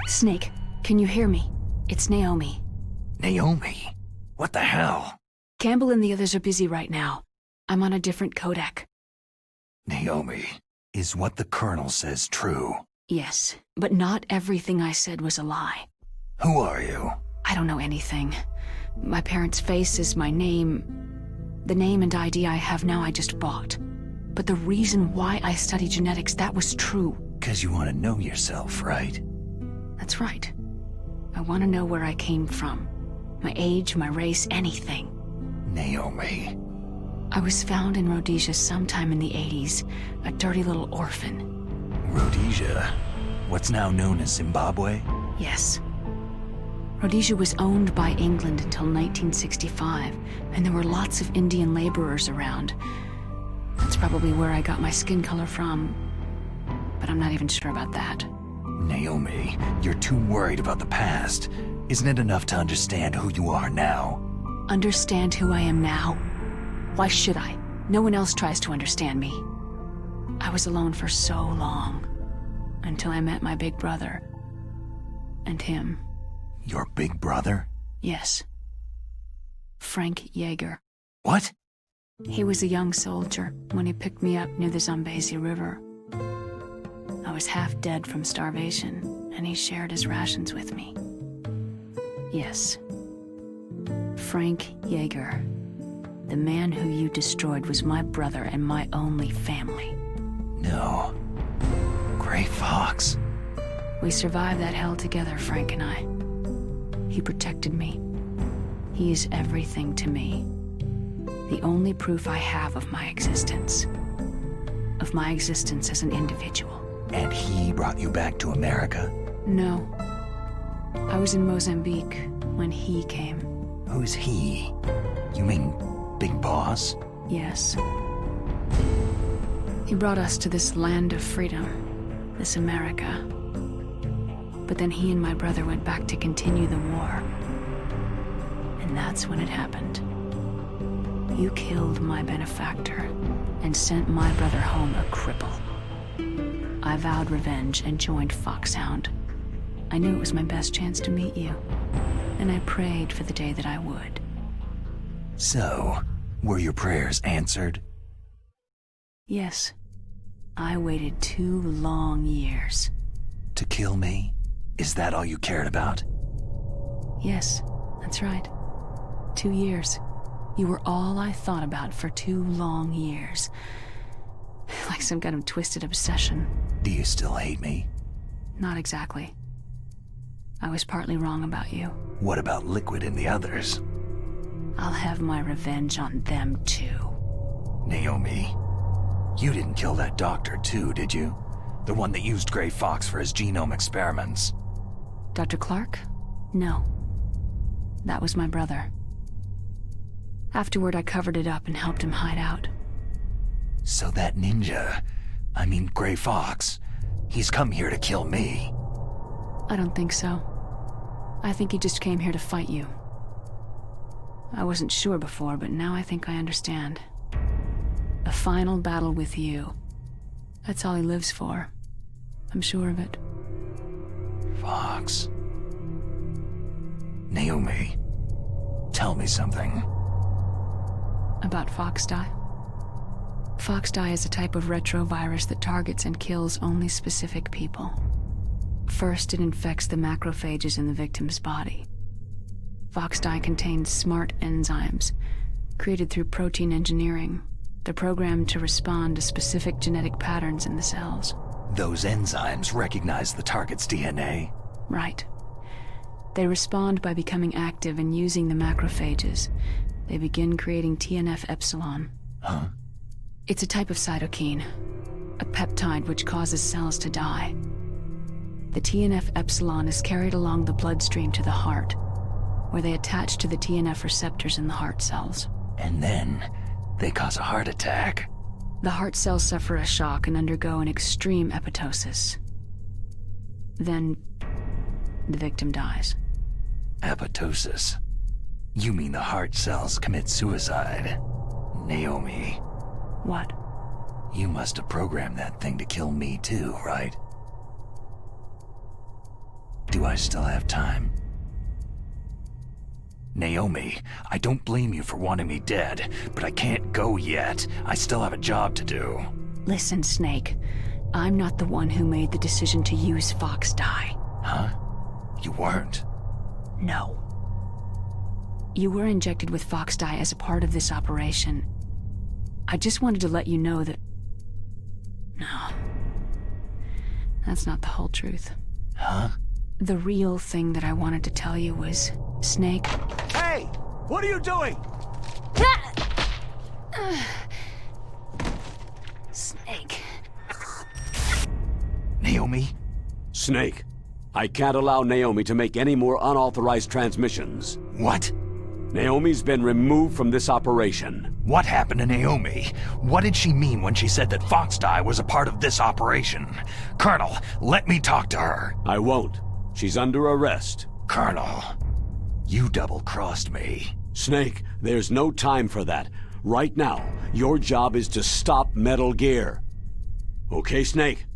Snake, can you hear me? It's Naomi. Naomi? What the hell? Campbell and the others are busy right now. I'm on a different codec. Naomi, is what the Colonel says true? Yes, but not everything I said was a lie. Who are you? I don't know anything. My parents' face is my name. The name and ID I have now I just bought. But the reason why I study genetics, that was true. 'Cause you want to know yourself, right? That's right. I want to know where I came from. My age, my race, anything. Naomi. I was found in Rhodesia sometime in the 80s, a dirty little orphan. Rhodesia? What's now known as Zimbabwe? Yes. Rhodesia was owned by England until 1965, and there were lots of Indian laborers around. That's probably where I got my skin color from, but I'm not even sure about that. Naomi, you're too worried about the past. Isn't it enough to understand who you are now? Understand who I am now? Why should I? No one else tries to understand me. I was alone for so long, until I met my big brother. And him. Your big brother? Yes. Frank Yeager. What? He was a young soldier when he picked me up near the Zambezi River. I was half dead from starvation, and he shared his rations with me. Yes. Frank Yeager. The man who you destroyed was my brother and my only family. No. Gray Fox. We survived that hell together, Frank and I. He protected me. He is everything to me. The only proof I have of my existence. Of my existence as an individual. And he brought you back to America? No. I was in Mozambique when he came. Who's he? You mean Big Boss? Yes. He brought us to this land of freedom, this America. But then he and my brother went back to continue the war. And that's when it happened. You killed my benefactor and sent my brother home a cripple. I vowed revenge and joined Foxhound. I knew it was my best chance to meet you, and I prayed for the day that I would. So, were your prayers answered? Yes. I waited 2 long years. To kill me? Is that all you cared about? Yes, that's right. 2 years. You were all I thought about for 2 long years. Like some kind of twisted obsession. Do you still hate me? Not exactly. I was partly wrong about you. What about Liquid and the others? I'll have my revenge on them too. Naomi, you didn't kill that doctor too, did you? The one that used Gray Fox for his genome experiments. Dr. Clark? No. That was my brother. Afterward, I covered it up and helped him hide out. So that ninja, I mean Gray Fox, he's come here to kill me. I don't think so. I think he just came here to fight you. I wasn't sure before, but now I think I understand. A final battle with you. That's all he lives for. I'm sure of it. Fox. Naomi, tell me something. About Foxdie? Foxdie is a type of retrovirus that targets and kills only specific people. First, it infects the macrophages in the victim's body. Foxdie contains smart enzymes, created through protein engineering. They're programmed to respond to specific genetic patterns in the cells. Those enzymes recognize the target's DNA? Right. They respond by becoming active and using the macrophages. They begin creating TNF-epsilon. Huh? It's a type of cytokine, a peptide which causes cells to die. The TNF-epsilon is carried along the bloodstream to the heart, where they attach to the TNF receptors in the heart cells. And then, they cause a heart attack. The heart cells suffer a shock and undergo an extreme apoptosis. Then, the victim dies. Apoptosis? You mean the heart cells commit suicide? Naomi. What? You must have programmed that thing to kill me too, right? Do I still have time? Naomi, I don't blame you for wanting me dead, but I can't go yet. I still have a job to do. Listen, Snake. I'm not the one who made the decision to use Fox dye. Huh? You weren't? No. You were injected with Fox dye as a part of this operation. I just wanted to let you know that... No. That's not the whole truth. Huh? The real thing that I wanted to tell you was, Snake... Hey! What are you doing? Snake... Naomi? Snake, I can't allow Naomi to make any more unauthorized transmissions. What? Naomi's been removed from this operation. What happened to Naomi? What did she mean when she said that Fox dye was a part of this operation? Colonel, let me talk to her. I won't. She's under arrest. Colonel, you double-crossed me. Snake, there's no time for that. Right now, your job is to stop Metal Gear. Okay, Snake?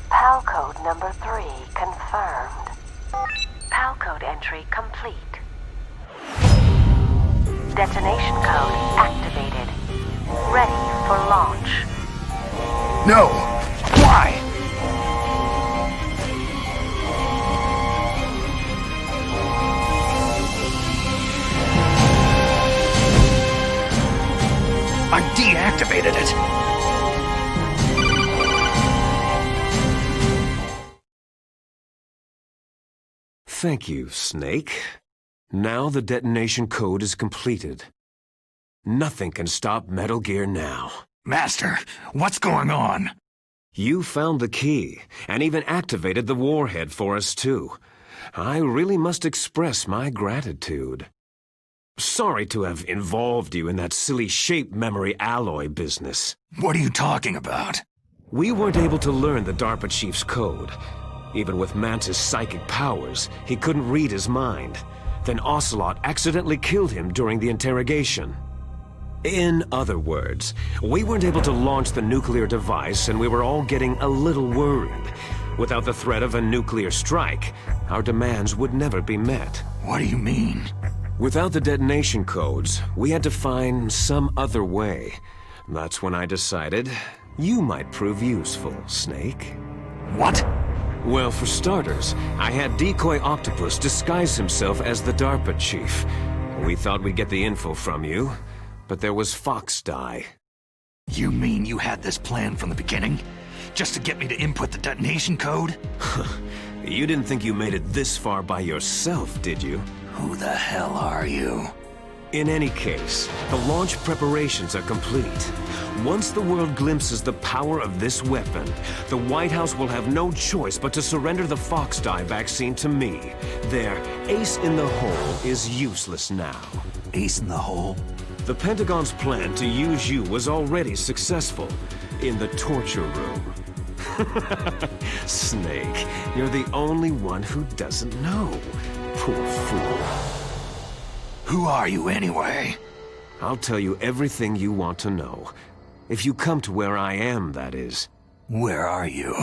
PAL code number 3 confirmed. PAL code entry complete. Detonation code activated. Ready for launch. No! Why? I deactivated it! Thank you, Snake. Now the detonation code is completed. Nothing can stop Metal Gear now. Master, what's going on? You found the key, and even activated the warhead for us, too. I really must express my gratitude. Sorry to have involved you in that silly shape memory alloy business. What are you talking about? We weren't able to learn the DARPA chief's code. Even with Mantis' psychic powers, he couldn't read his mind. Then Ocelot accidentally killed him during the interrogation. In other words, we weren't able to launch the nuclear device, and we were all getting a little worried. Without the threat of a nuclear strike, our demands would never be met. What do you mean? Without the detonation codes, we had to find some other way. That's when I decided you might prove useful, Snake. What? Well, for starters, I had Decoy Octopus disguise himself as the DARPA chief. We thought we'd get the info from you, but there was Fox dye. You mean you had this plan from the beginning? Just to get me to input the detonation code? You didn't think you made it this far by yourself, did you? Who the hell are you? In any case, the launch preparations are complete. Once the world glimpses the power of this weapon, the White House will have no choice but to surrender the Fox dye vaccine to me. Their ace in the hole is useless now. Ace in the hole? The Pentagon's plan to use you was already successful in the torture room. Snake, you're the only one who doesn't know. Poor fool. Who are you anyway? I'll tell you everything you want to know. If you come to where I am, that is. Where are you?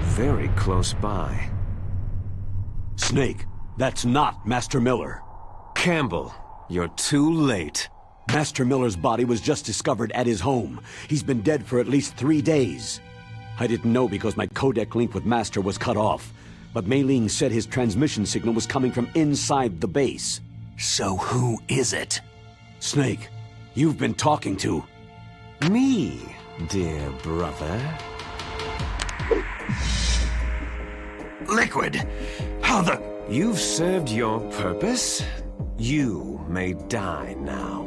Very close by. Snake, that's not Master Miller. Campbell, you're too late. Master Miller's body was just discovered at his home. He's been dead for at least 3 days. I didn't know because my codec link with Master was cut off. But Mei Ling said his transmission signal was coming from inside the base. So who is it? Snake, you've been talking to... Me, dear brother. Liquid! How the... You've served your purpose. You may die now.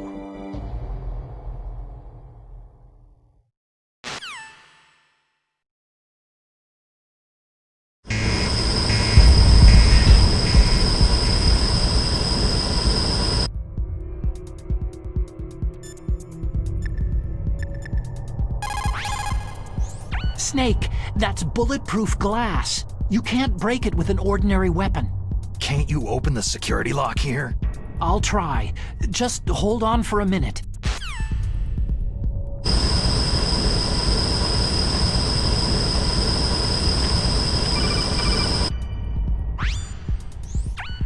Snake, that's bulletproof glass. You can't break it with an ordinary weapon. Can't you open the security lock here? I'll try. Just hold on for a minute.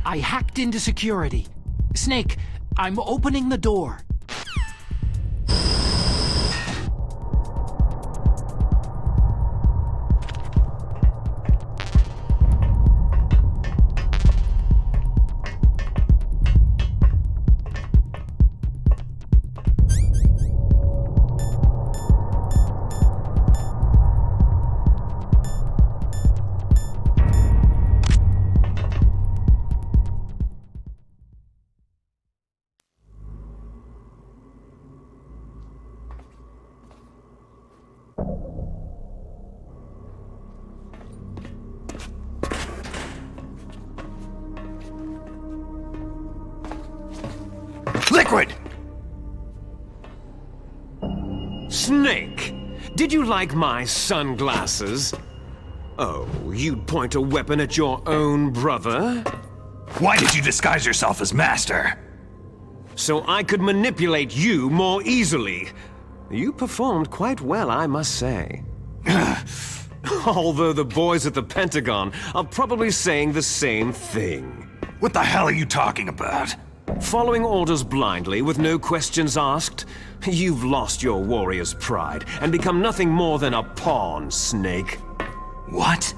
I hacked into security. Snake, I'm opening the door. Liquid! Snake! Did you like my sunglasses? Oh, you'd point a weapon at your own brother? Why did you disguise yourself as Master? So I could manipulate you more easily. You performed quite well, I must say. Although the boys at the Pentagon are probably saying the same thing. What the hell are you talking about? Following orders blindly with no questions asked? You've lost your warrior's pride and become nothing more than a pawn, Snake. What?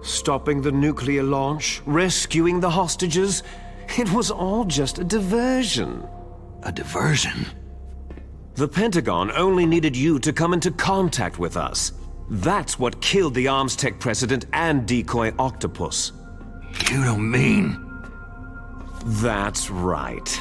Stopping the nuclear launch, rescuing the hostages, it was all just a diversion. A diversion? The Pentagon only needed you to come into contact with us. That's what killed the Arms Tech president and decoy octopus. You don't mean... That's right.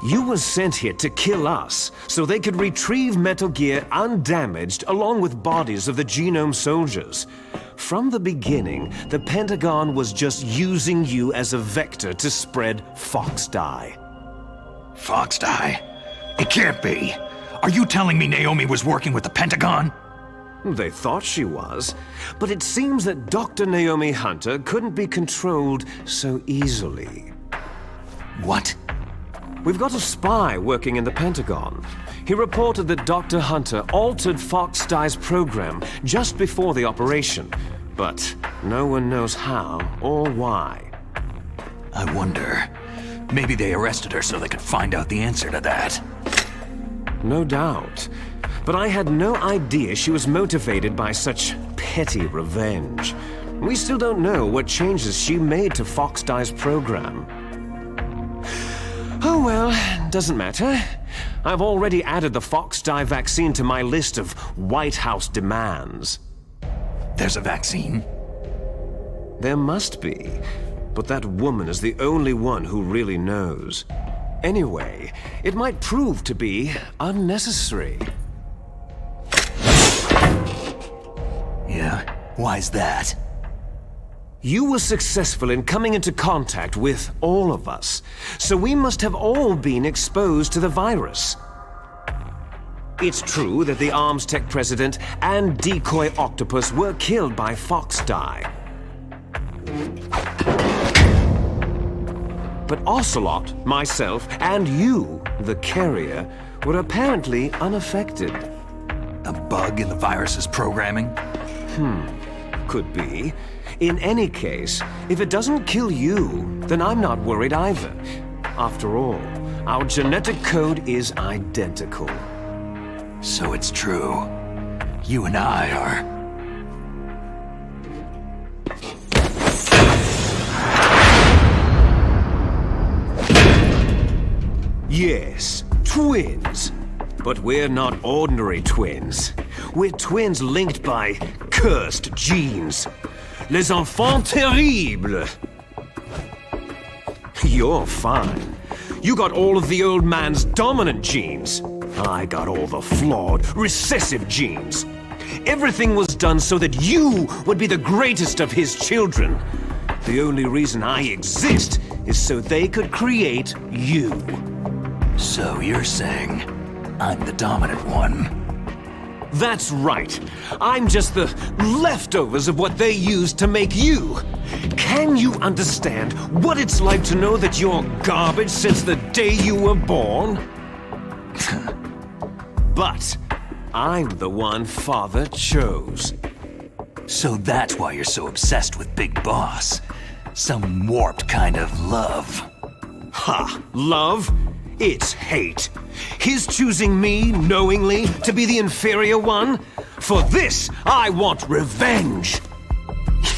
You were sent here to kill us, so they could retrieve Metal Gear undamaged along with bodies of the Genome soldiers. From the beginning, the Pentagon was just using you as a vector to spread fox dye. Fox dye? It can't be. Are you telling me Naomi was working with the Pentagon? They thought she was, but it seems that Dr. Naomi Hunter couldn't be controlled so easily. What? We've got a spy working in the Pentagon. He reported that Dr. Hunter altered Fox Dye's program just before the operation, but no one knows how or why. I wonder. Maybe they arrested her so they could find out the answer to that. No doubt. But I had no idea she was motivated by such petty revenge. We still don't know what changes she made to Fox Dye's program. Oh well, doesn't matter. I've already added the Fox Dye vaccine to my list of White House demands. There's a vaccine? There must be, but that woman is the only one who really knows. Anyway, it might prove to be unnecessary. Yeah? Why's that? You were successful in coming into contact with all of us, so we must have all been exposed to the virus. It's true that the Arms Tech president and decoy octopus were killed by Fox dye. But Ocelot, myself, and you, the carrier, were apparently unaffected. A bug in the virus's programming? Could be. In any case, if it doesn't kill you, then I'm not worried either. After all, our genetic code is identical. So it's true. You and I are... Yes, twins. But we're not ordinary twins. We're twins linked by cursed genes. Les enfants terribles. You're fine. You got all of the old man's dominant genes. I got all the flawed, recessive genes. Everything was done so that you would be the greatest of his children. The only reason I exist is so they could create you. So you're saying I'm the dominant one? That's right. I'm just the leftovers of what they used to make you. Can you understand what it's like to know that you're garbage since the day you were born? But I'm the one Father chose. So that's why you're so obsessed with Big Boss. Some warped kind of love. Ha! Love? It's hate. His choosing me, knowingly, to be the inferior one? For this, I want revenge!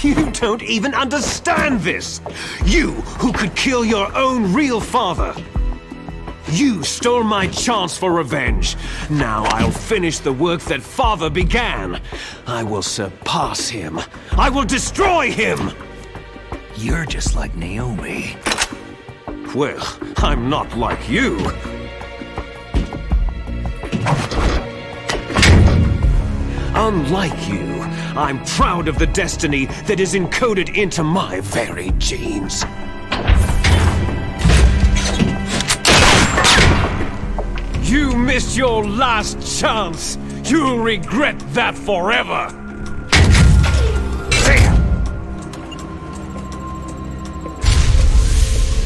You don't even understand this! You, who could kill your own real father! You stole my chance for revenge. Now I'll finish the work that Father began. I will surpass him. I will destroy him! You're just like Naomi. Well, I'm not like you. Unlike you, I'm proud of the destiny that is encoded into my very genes. You missed your last chance. You'll regret that forever.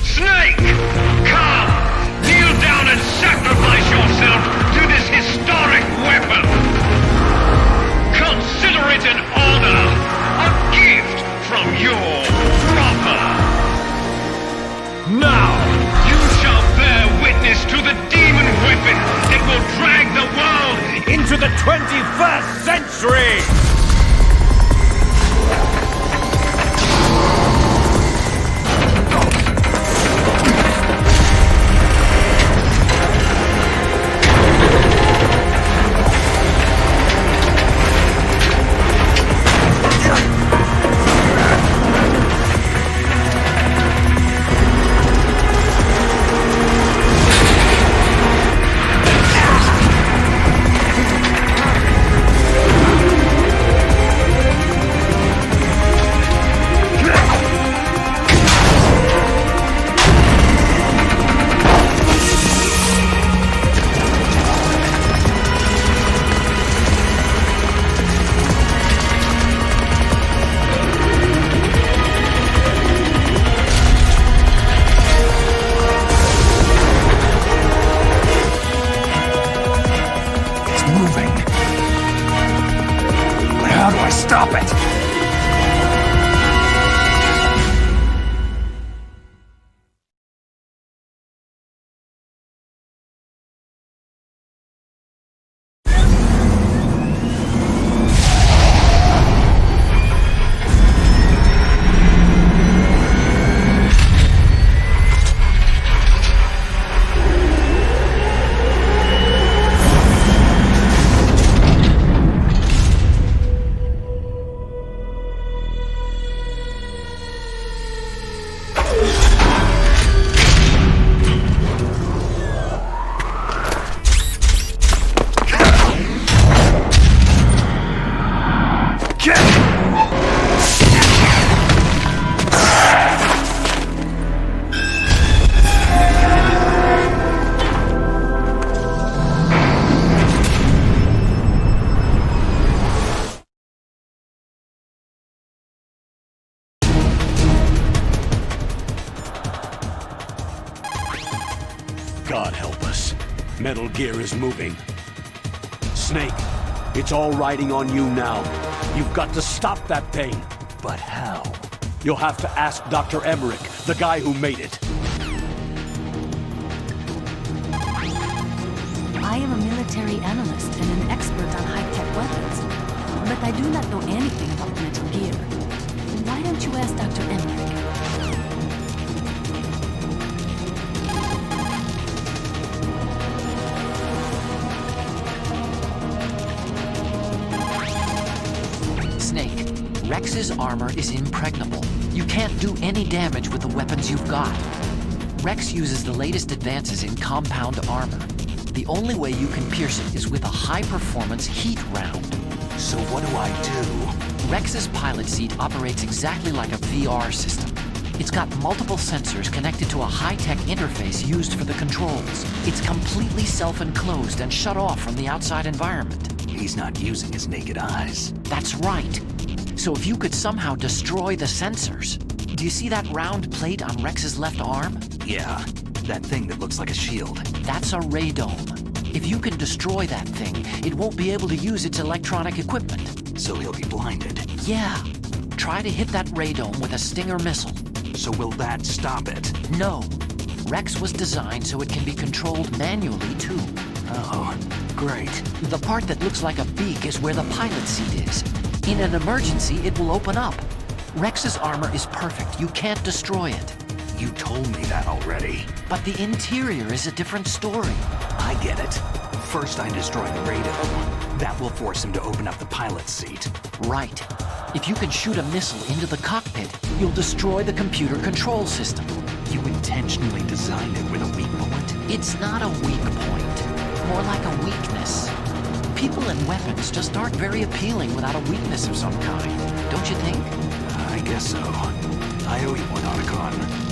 Snake! Come! Kneel down and sacrifice yourself to this historic weapon! Consider it an honor! A gift from your brother! Now, you shall bear witness to the demon weapon that will drag the world into the 21st century! Metal Gear is moving. Snake, it's all riding on you now. You've got to stop that thing. But how? You'll have to ask Dr. Emmerich, the guy who made it. I am a military analyst and an expert on high-tech weapons, but I do not know anything about Metal Gear. Why don't you ask Dr. Emmerich? Snake, Rex's armor is impregnable. You can't do any damage with the weapons you've got. Rex uses the latest advances in compound armor. The only way you can pierce it is with a high-performance heat round. So what do I do? Rex's pilot seat operates exactly like a VR system. It's got multiple sensors connected to a high-tech interface used for the controls. It's completely self-enclosed and shut off from the outside environment. He's not using his naked eyes. That's right. So if you could somehow destroy the sensors... Do you see that round plate on Rex's left arm? Yeah, that thing that looks like a shield. That's a radome. If you can destroy that thing, it won't be able to use its electronic equipment. So he'll be blinded. Yeah. Try to hit that radome with a Stinger missile. So will that stop it? No. Rex was designed so it can be controlled manually, too. Oh, great. The part that looks like a beak is where the pilot seat is. In an emergency, it will open up. Rex's armor is perfect. You can't destroy it. You told me that already. But the interior is a different story. I get it. First I destroy the radome. That will force him to open up the pilot's seat. Right. If you can shoot a missile into the cockpit, you'll destroy the computer control system. You intentionally designed it with a weak point? It's not a weak point. More like a weakness. People and weapons just aren't very appealing without a weakness of some kind. Don't you think? I guess so. I owe you one, Otacon.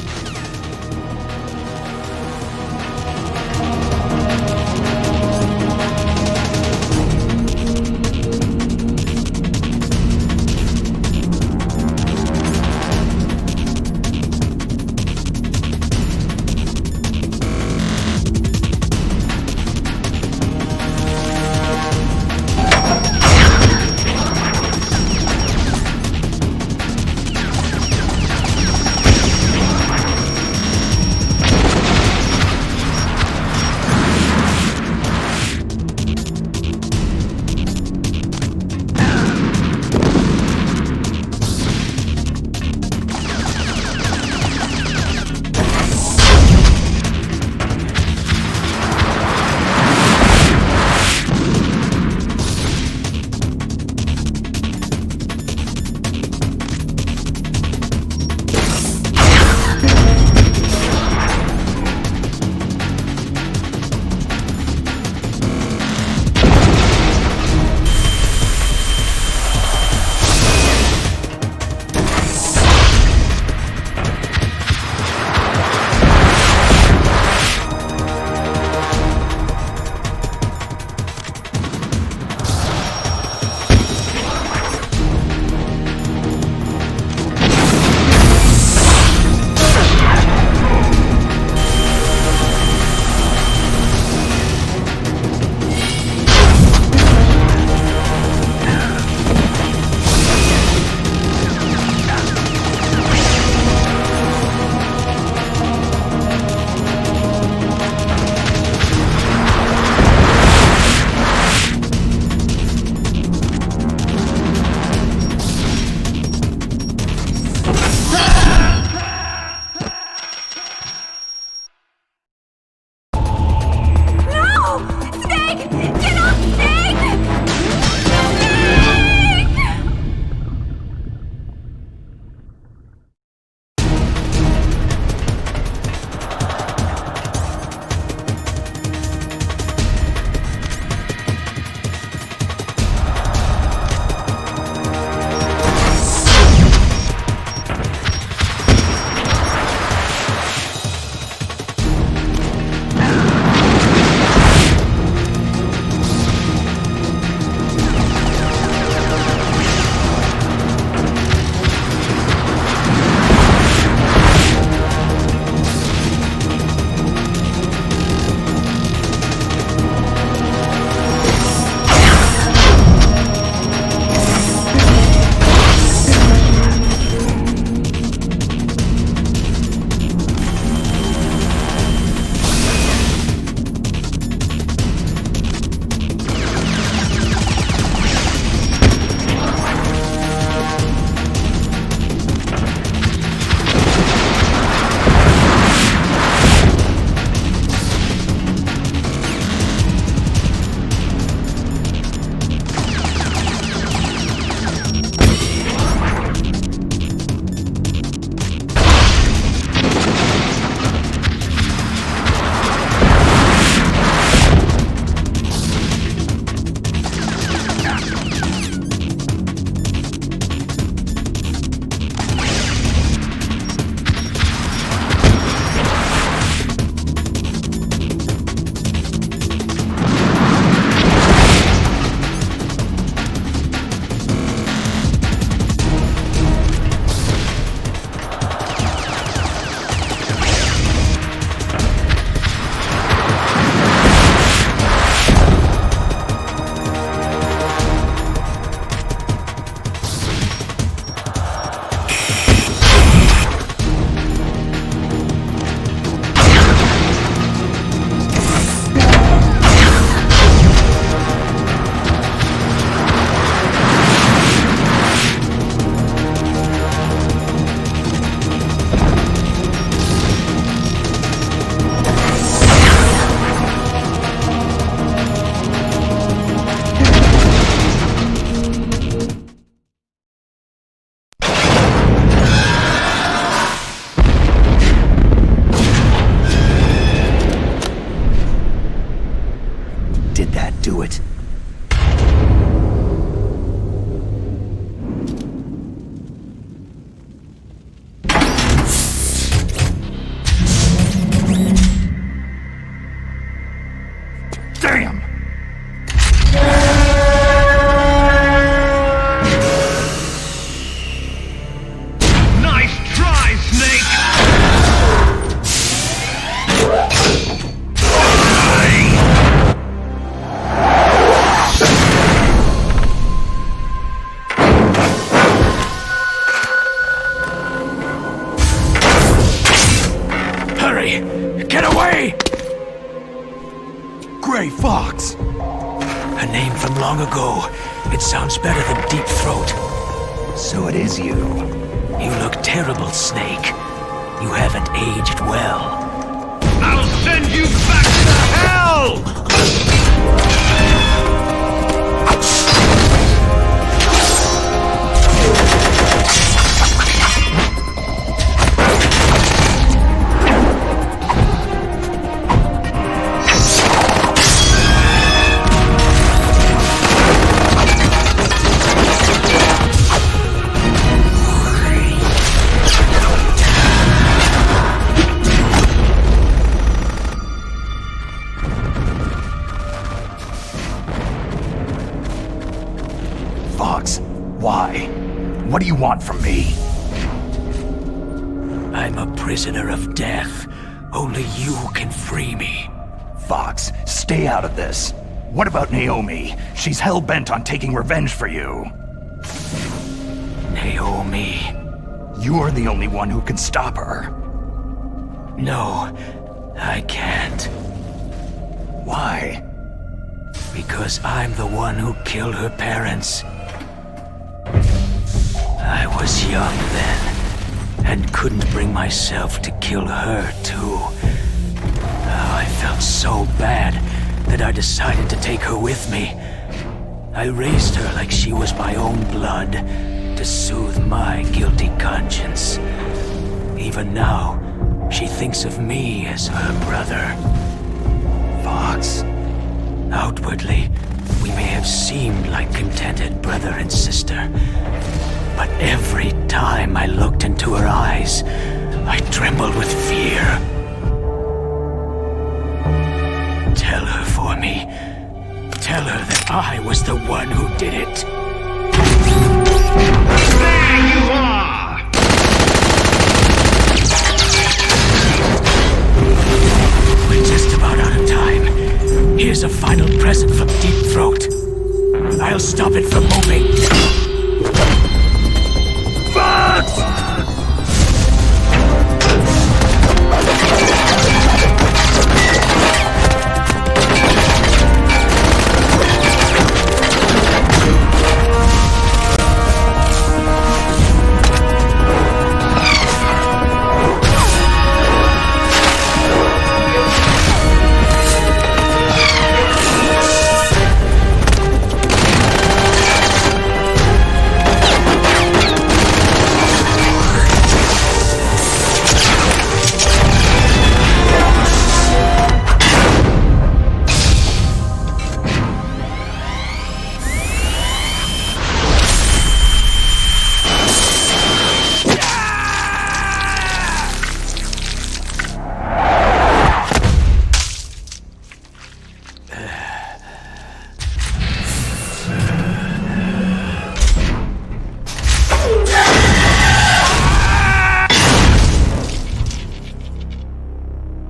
do it. Damn! Nice try, Snake! Hurry! Get away! Gray Fox! A name from long ago. It sounds better than Deep Throat. So it is you. You look terrible, Snake. You haven't aged well. I'll send you back to hell! Fox, why? What do you want from me? I'm a prisoner of death. Only you can free me. Fox, stay out of this. What about Naomi? She's hell-bent on taking revenge for you. Naomi. You're the only one who can stop her. No, I can't. Why? Because I'm the one who killed her parents. I was young then, and couldn't bring myself to kill her, too. Oh, I felt so bad that I decided to take her with me. I raised her like she was my own blood, to soothe my guilty conscience. Even now, she thinks of me as her brother. Fox. Outwardly, we may have seemed like contented brother and sister. But every time I looked into her eyes, I trembled with fear. Tell her for me. Tell her that I was the one who did it. There you are! We're just about out of time. Here's a final present from Deep Throat. I'll stop it from moving.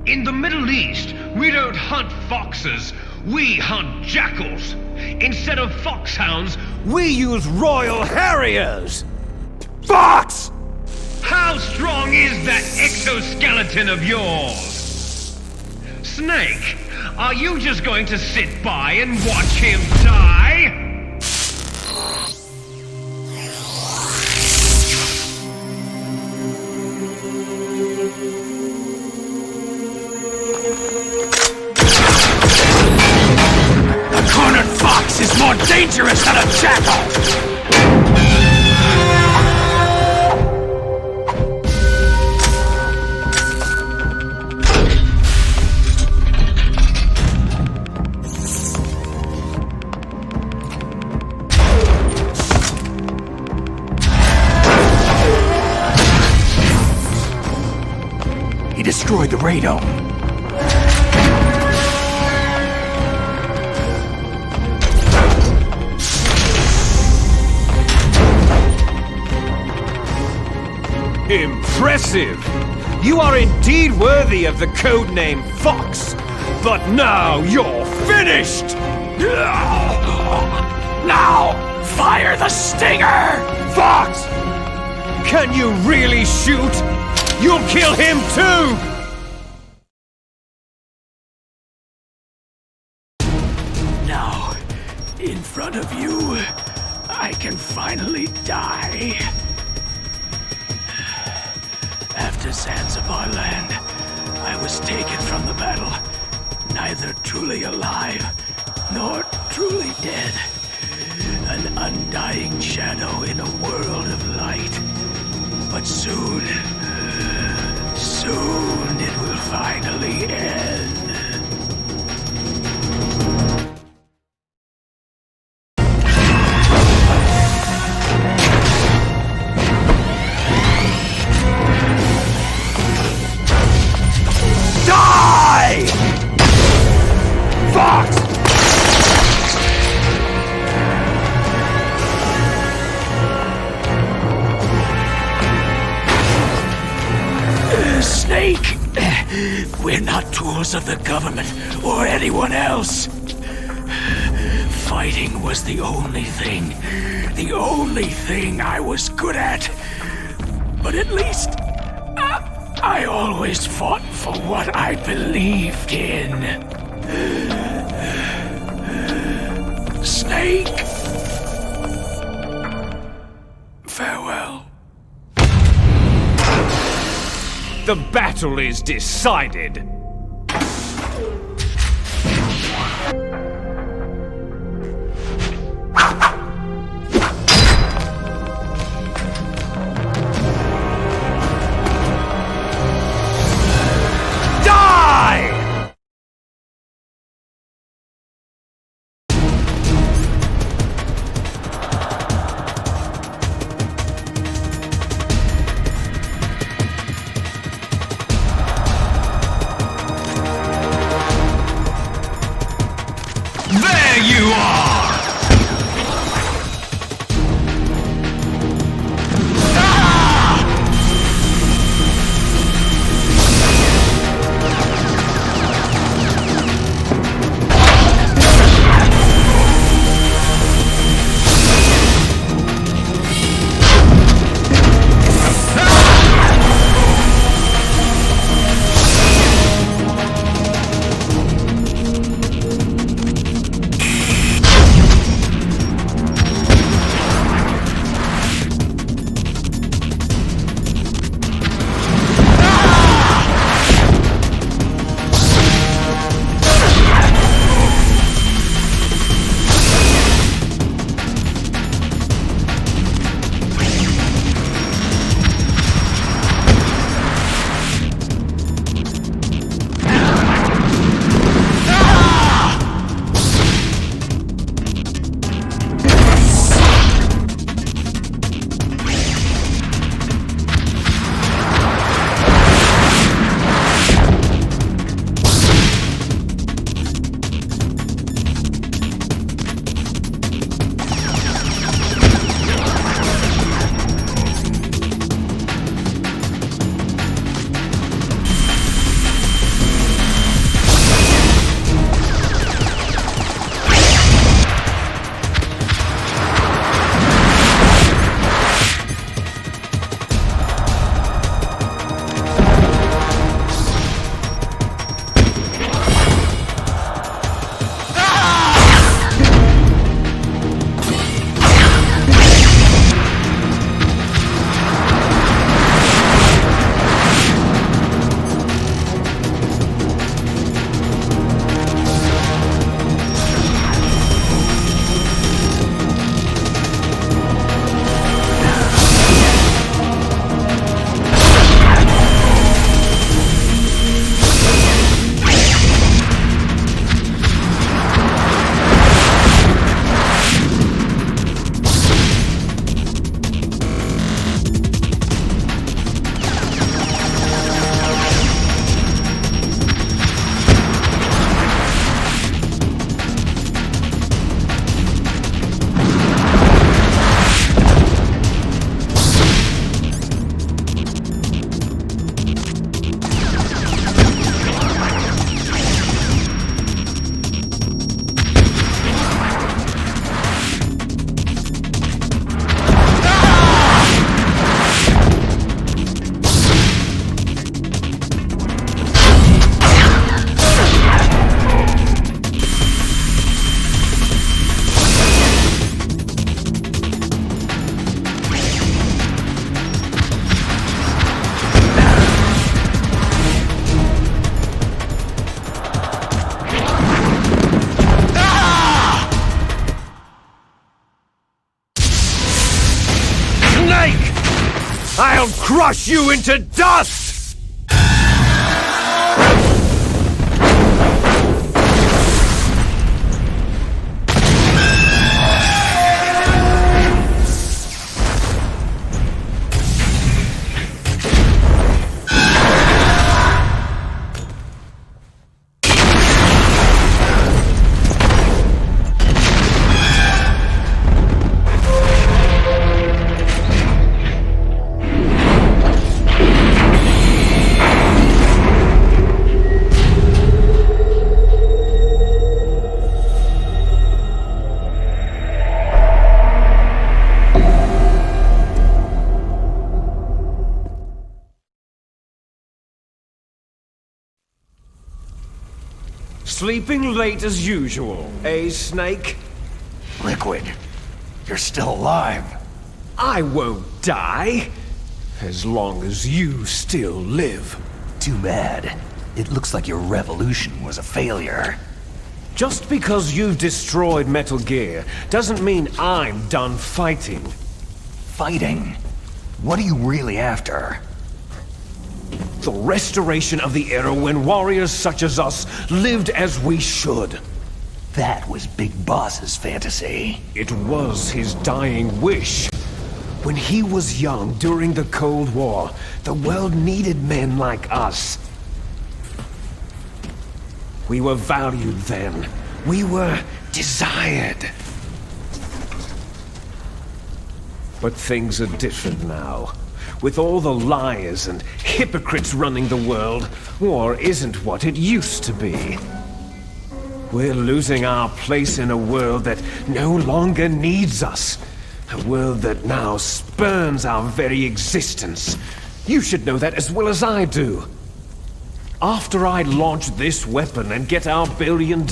In the Middle East, we don't hunt foxes, we hunt jackals. Instead of foxhounds, We use Royal Harriers! Fox! how strong is that exoskeleton of yours? Snake, are you just going to sit by and watch him die? A cornered fox is more dangerous than a jackal! destroyed the radome. Impressive! You are indeed worthy of the codename Fox! But now you're finished! Now, fire the stinger! Fox! Can you really shoot? You'll kill him too! Now, in front of you, I can finally die. After Zanzibar land, I was taken from the battle, neither truly alive nor truly dead. An undying shadow in a world of light. But soon it will finally end. Die! Fox! Snake! We're not tools of the government or anyone else. Fighting was the only thing I was good at. But at least I always fought for what I believed in. Snake! Farewell. The battle is decided. You are! I'll crush you into dust! Sleeping late as usual, eh, Snake? Liquid, you're still alive. I won't die, as long as you still live. Too bad. It looks like your revolution was a failure. Just because you've destroyed Metal Gear doesn't mean I'm done fighting. Fighting? What are you really after? The restoration of the era when warriors such as us lived as we should. That was Big Boss's fantasy. It was his dying wish. When he was young during the Cold War, the world needed men like us. We were valued then. We were desired. But things are different now. With all the liars and hypocrites running the world, war isn't what it used to be. We're losing our place in a world that no longer needs us. A world that now spurns our very existence. You should know that as well as I do. After I launch this weapon and get our $1 billion,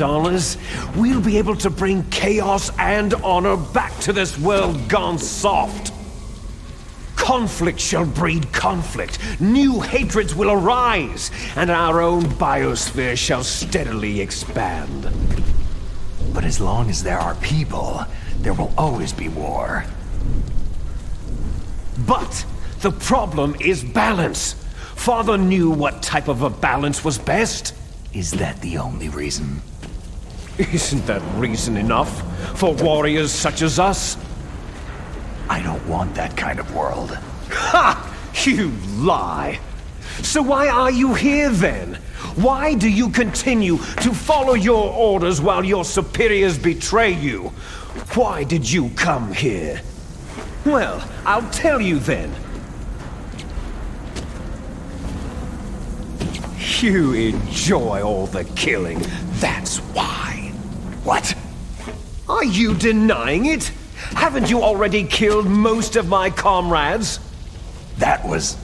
we'll be able to bring chaos and honor back to this world gone soft. Conflict shall breed conflict, new hatreds will arise, and our own biosphere shall steadily expand. But as long as there are people, there will always be war. But the problem is balance. Father knew what type of a balance was best. Is that the only reason? Isn't that reason enough for warriors such as us? I don't want that kind of world. Ha! You lie! So why are you here then? Why do you continue to follow your orders while your superiors betray you? Why did you come here? Well, I'll tell you then. You enjoy all the killing, that's why. What? Are you denying it? Haven't you already killed most of my comrades? That was...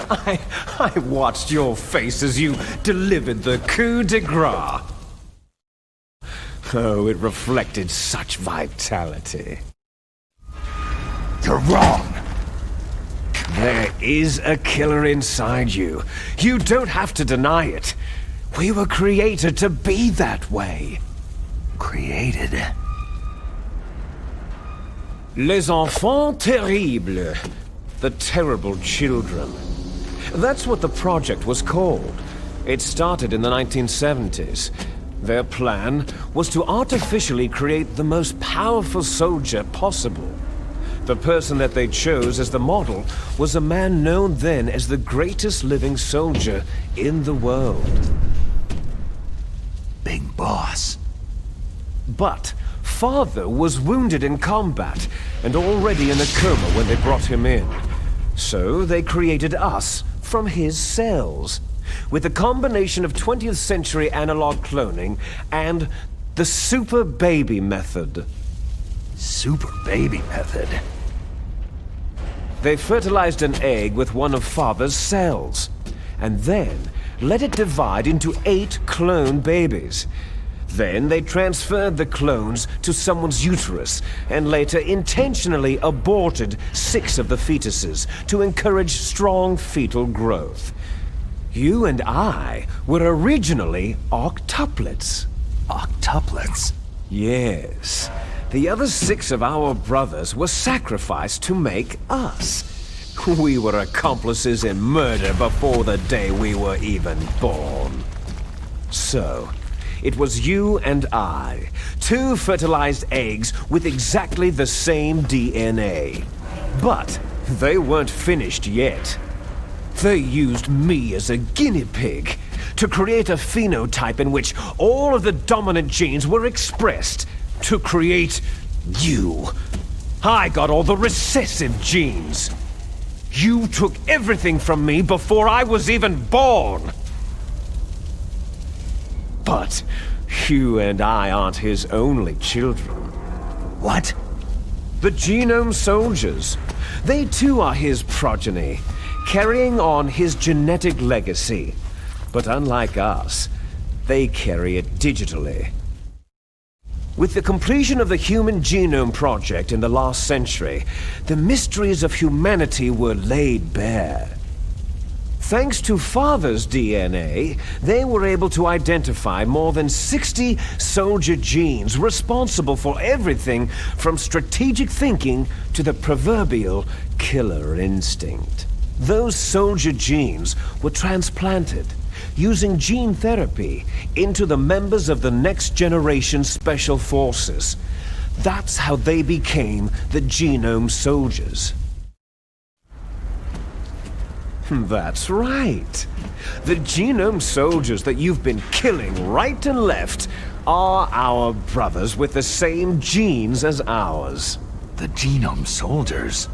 I watched your face as you delivered the coup de grace. Oh, it reflected such vitality. You're wrong! There is a killer inside you. You don't have to deny it. We were created to be that way. Created? Les enfants terribles. The terrible children. That's what the project was called. It started in the 1970s. Their plan was to artificially create the most powerful soldier possible. The person that they chose as the model was a man known then as the greatest living soldier in the world. Big Boss. But Father was wounded in combat and already in a coma when they brought him in. So they created us from his cells, with a combination of 20th century analog cloning and the super baby method. Super baby method? They fertilized an egg with one of Father's cells, and then let it divide into 8 clone babies. Then they transferred the clones to someone's uterus, and later intentionally aborted 6 of the fetuses to encourage strong fetal growth. You and I were originally octuplets. Octuplets? Yes. The other 6 of our brothers were sacrificed to make us. We were accomplices in murder before the day we were even born. So, it was you and I, 2 fertilized eggs with exactly the same DNA. But they weren't finished yet. They used me as a guinea pig to create a phenotype in which all of the dominant genes were expressed to create you. I got all the recessive genes. You took everything from me before I was even born. But you and I aren't his only children. What? The Genome Soldiers. They too are his progeny, carrying on his genetic legacy. But unlike us, they carry it digitally. With the completion of the Human Genome Project in the last century, the mysteries of humanity were laid bare. Thanks to Father's DNA, they were able to identify more than 60 soldier genes responsible for everything from strategic thinking to the proverbial killer instinct. Those soldier genes were transplanted, using gene therapy, into the members of the next generation special forces. That's how they became the Genome Soldiers. That's right. The Genome Soldiers that you've been killing right and left are our brothers with the same genes as ours. The Genome Soldiers?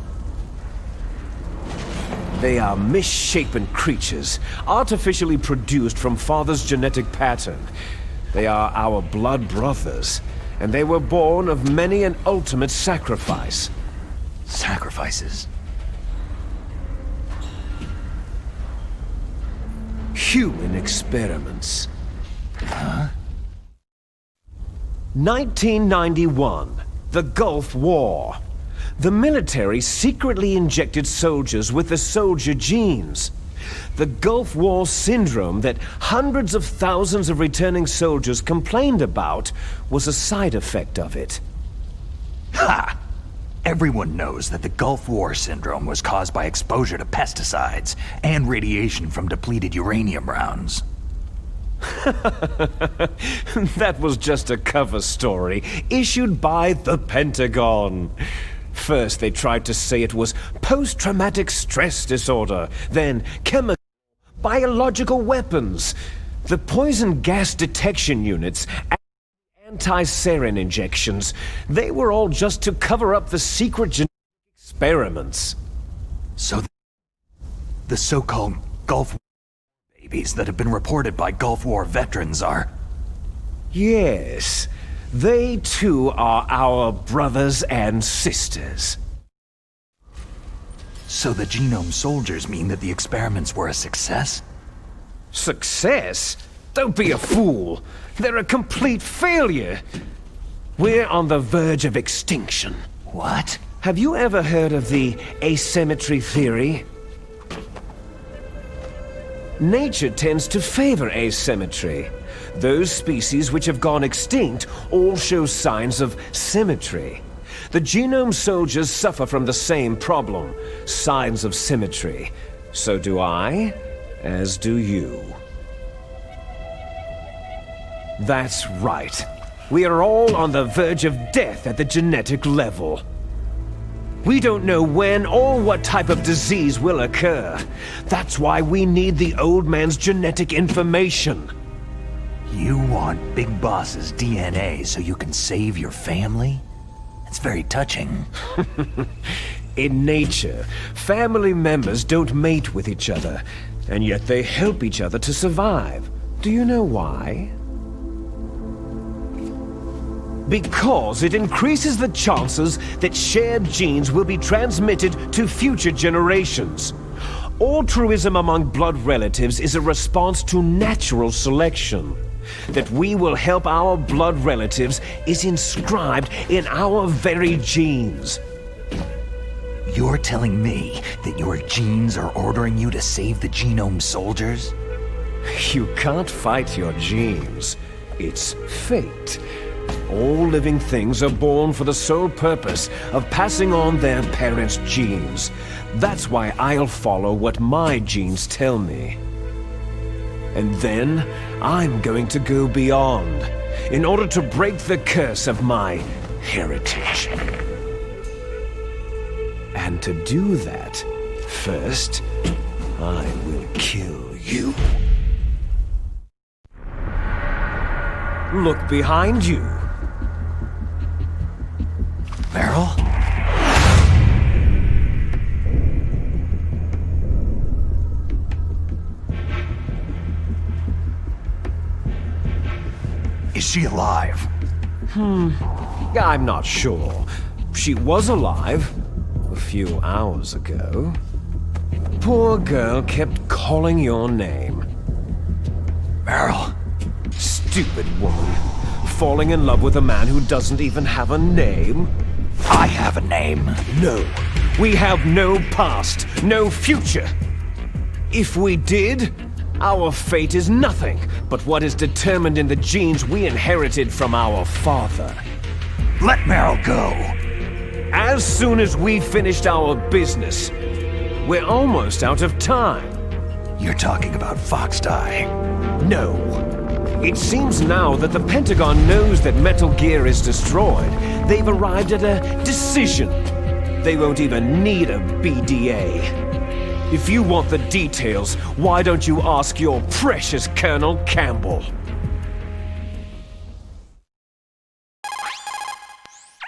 They are misshapen creatures, artificially produced from Father's genetic pattern. They are our blood brothers, and they were born of many an ultimate sacrifice. Sacrifices? Human experiments. Huh? 1991, the Gulf War. The military secretly injected soldiers with the soldier genes. The Gulf War syndrome that hundreds of thousands of returning soldiers complained about was a side effect of it. Ha! Everyone knows that the Gulf War syndrome was caused by exposure to pesticides and radiation from depleted uranium rounds. That was just a cover story issued by the Pentagon. First, they tried to say it was post-traumatic stress disorder, then chemical, biological weapons. The poison gas detection units, anti-sarin injections, they were all just to cover up the secret genetic experiments. So the so-called Gulf War babies that have been reported by Gulf War veterans are... Yes. They too are our brothers and sisters. So the Genome Soldiers mean that the experiments were a success? Success? Don't be a fool. They're a complete failure. We're on the verge of extinction. What? Have you ever heard of the asymmetry theory? Nature tends to favor asymmetry. Those species which have gone extinct all show signs of symmetry. The Genome Soldiers suffer from the same problem, signs of symmetry. So do I, as do you. That's right. We are all on the verge of death at the genetic level. We don't know when or what type of disease will occur. That's why we need the old man's genetic information. You want Big Boss's DNA so you can save your family? It's very touching. In nature, family members don't mate with each other, and yet they help each other to survive. Do you know why? Because it increases the chances that shared genes will be transmitted to future generations. Altruism among blood relatives is a response to natural selection. That we will help our blood relatives is inscribed in our very genes. You're telling me that your genes are ordering you to save the Genome Soldiers? You can't fight your genes. It's fate. All living things are born for the sole purpose of passing on their parents' genes. That's why I'll follow what my genes tell me. And then I'm going to go beyond, in order to break the curse of my heritage. And to do that, first, I will kill you. Look behind you. Meryl? Is she alive? I'm not sure. She was alive a few hours ago. Poor girl kept calling your name. Meryl? Stupid woman. Falling in love with a man who doesn't even have a name? I have a name. No. We have no past, no future. If we did, our fate is nothing but what is determined in the genes we inherited from our father. Let Meryl go. As soon as we finished our business, we're almost out of time. You're talking about Foxdie. No. It seems now that the Pentagon knows that Metal Gear is destroyed. They've arrived at a decision. They won't even need a BDA. If you want the details, why don't you ask your precious Colonel Campbell?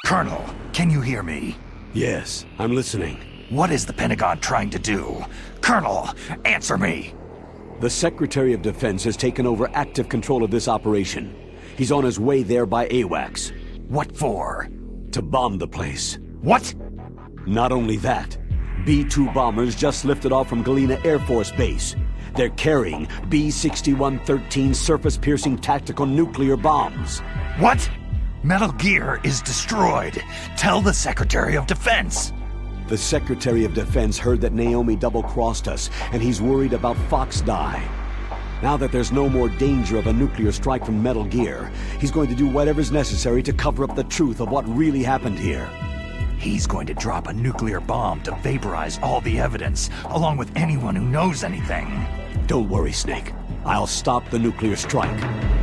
Colonel, can you hear me? Yes, I'm listening. What is the Pentagon trying to do? Colonel, answer me! The Secretary of Defense has taken over active control of this operation. He's on his way there by AWACS. What for? To bomb the place. What? Not only that, B-2 bombers just lifted off from Galena Air Force Base. They're carrying B-6113 surface-piercing tactical nuclear bombs. What? Metal Gear is destroyed. Tell the Secretary of Defense. The Secretary of Defense heard that Naomi double-crossed us, and he's worried about Foxdie. Now that there's no more danger of a nuclear strike from Metal Gear, he's going to do whatever's necessary to cover up the truth of what really happened here. He's going to drop a nuclear bomb to vaporize all the evidence, along with anyone who knows anything. Don't worry, Snake. I'll stop the nuclear strike.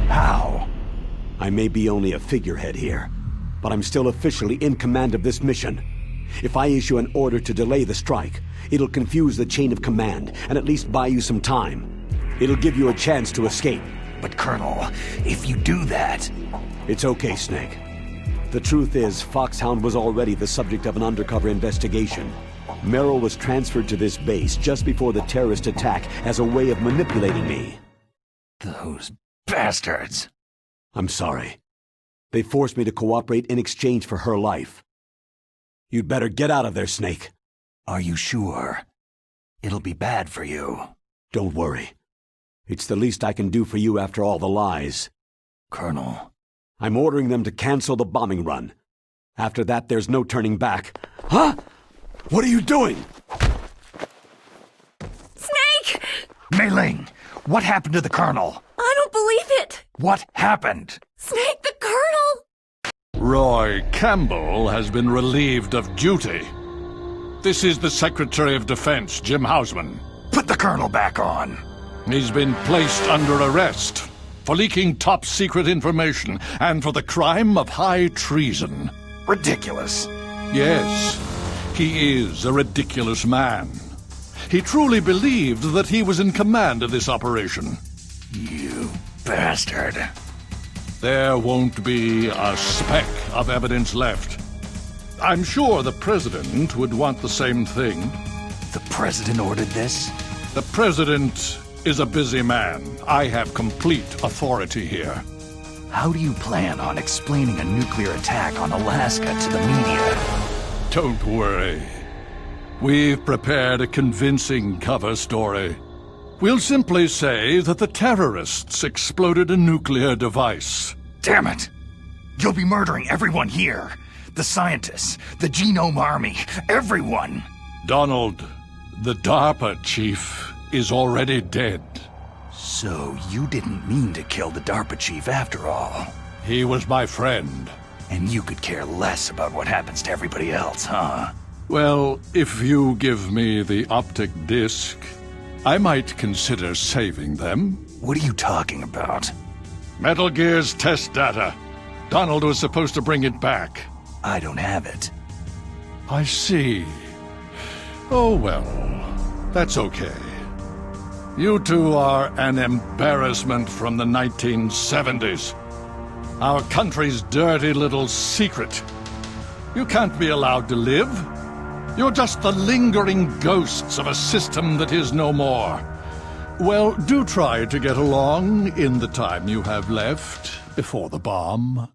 How? I may be only a figurehead here, but I'm still officially in command of this mission. If I issue an order to delay the strike, it'll confuse the chain of command and at least buy you some time. It'll give you a chance to escape. But Colonel, if you do that... It's okay, Snake. The truth is, Foxhound was already the subject of an undercover investigation. Merrill was transferred to this base just before the terrorist attack as a way of manipulating me. Those bastards. I'm sorry. They forced me to cooperate in exchange for her life. You'd better get out of there, Snake. Are you sure? It'll be bad for you. Don't worry. It's the least I can do for you after all the lies. Colonel. I'm ordering them to cancel the bombing run. After that, there's no turning back. Huh? What are you doing? Snake! Mei Ling, what happened to the Colonel? I don't believe it! What happened? Snake, the Colonel! Roy Campbell has been relieved of duty. This is the Secretary of Defense, Jim Hausman. Put the Colonel back on. He's been placed under arrest for leaking top-secret information and for the crime of high treason. Ridiculous. Yes, he is a ridiculous man. He truly believed that he was in command of this operation. You bastard. There won't be a speck of evidence left. I'm sure the President would want the same thing. The President ordered this? The President is a busy man. I have complete authority here. How do you plan on explaining a nuclear attack on Alaska to the media? Don't worry. We've prepared a convincing cover story. We'll simply say that the terrorists exploded a nuclear device. Damn it! You'll be murdering everyone here. The scientists, the Genome Army, everyone. Donald, the DARPA chief is already dead. So you didn't mean to kill the DARPA chief after all? He was my friend. And you could care less about what happens to everybody else, huh? Well, if you give me the optic disc, I might consider saving them. What are you talking about? Metal Gear's test data. Donald was supposed to bring it back. I don't have it. I see. Oh well, that's okay. You two are an embarrassment from the 1970s. Our country's dirty little secret. You can't be allowed to live. You're just the lingering ghosts of a system that is no more. Well, do try to get along in the time you have left before the bomb.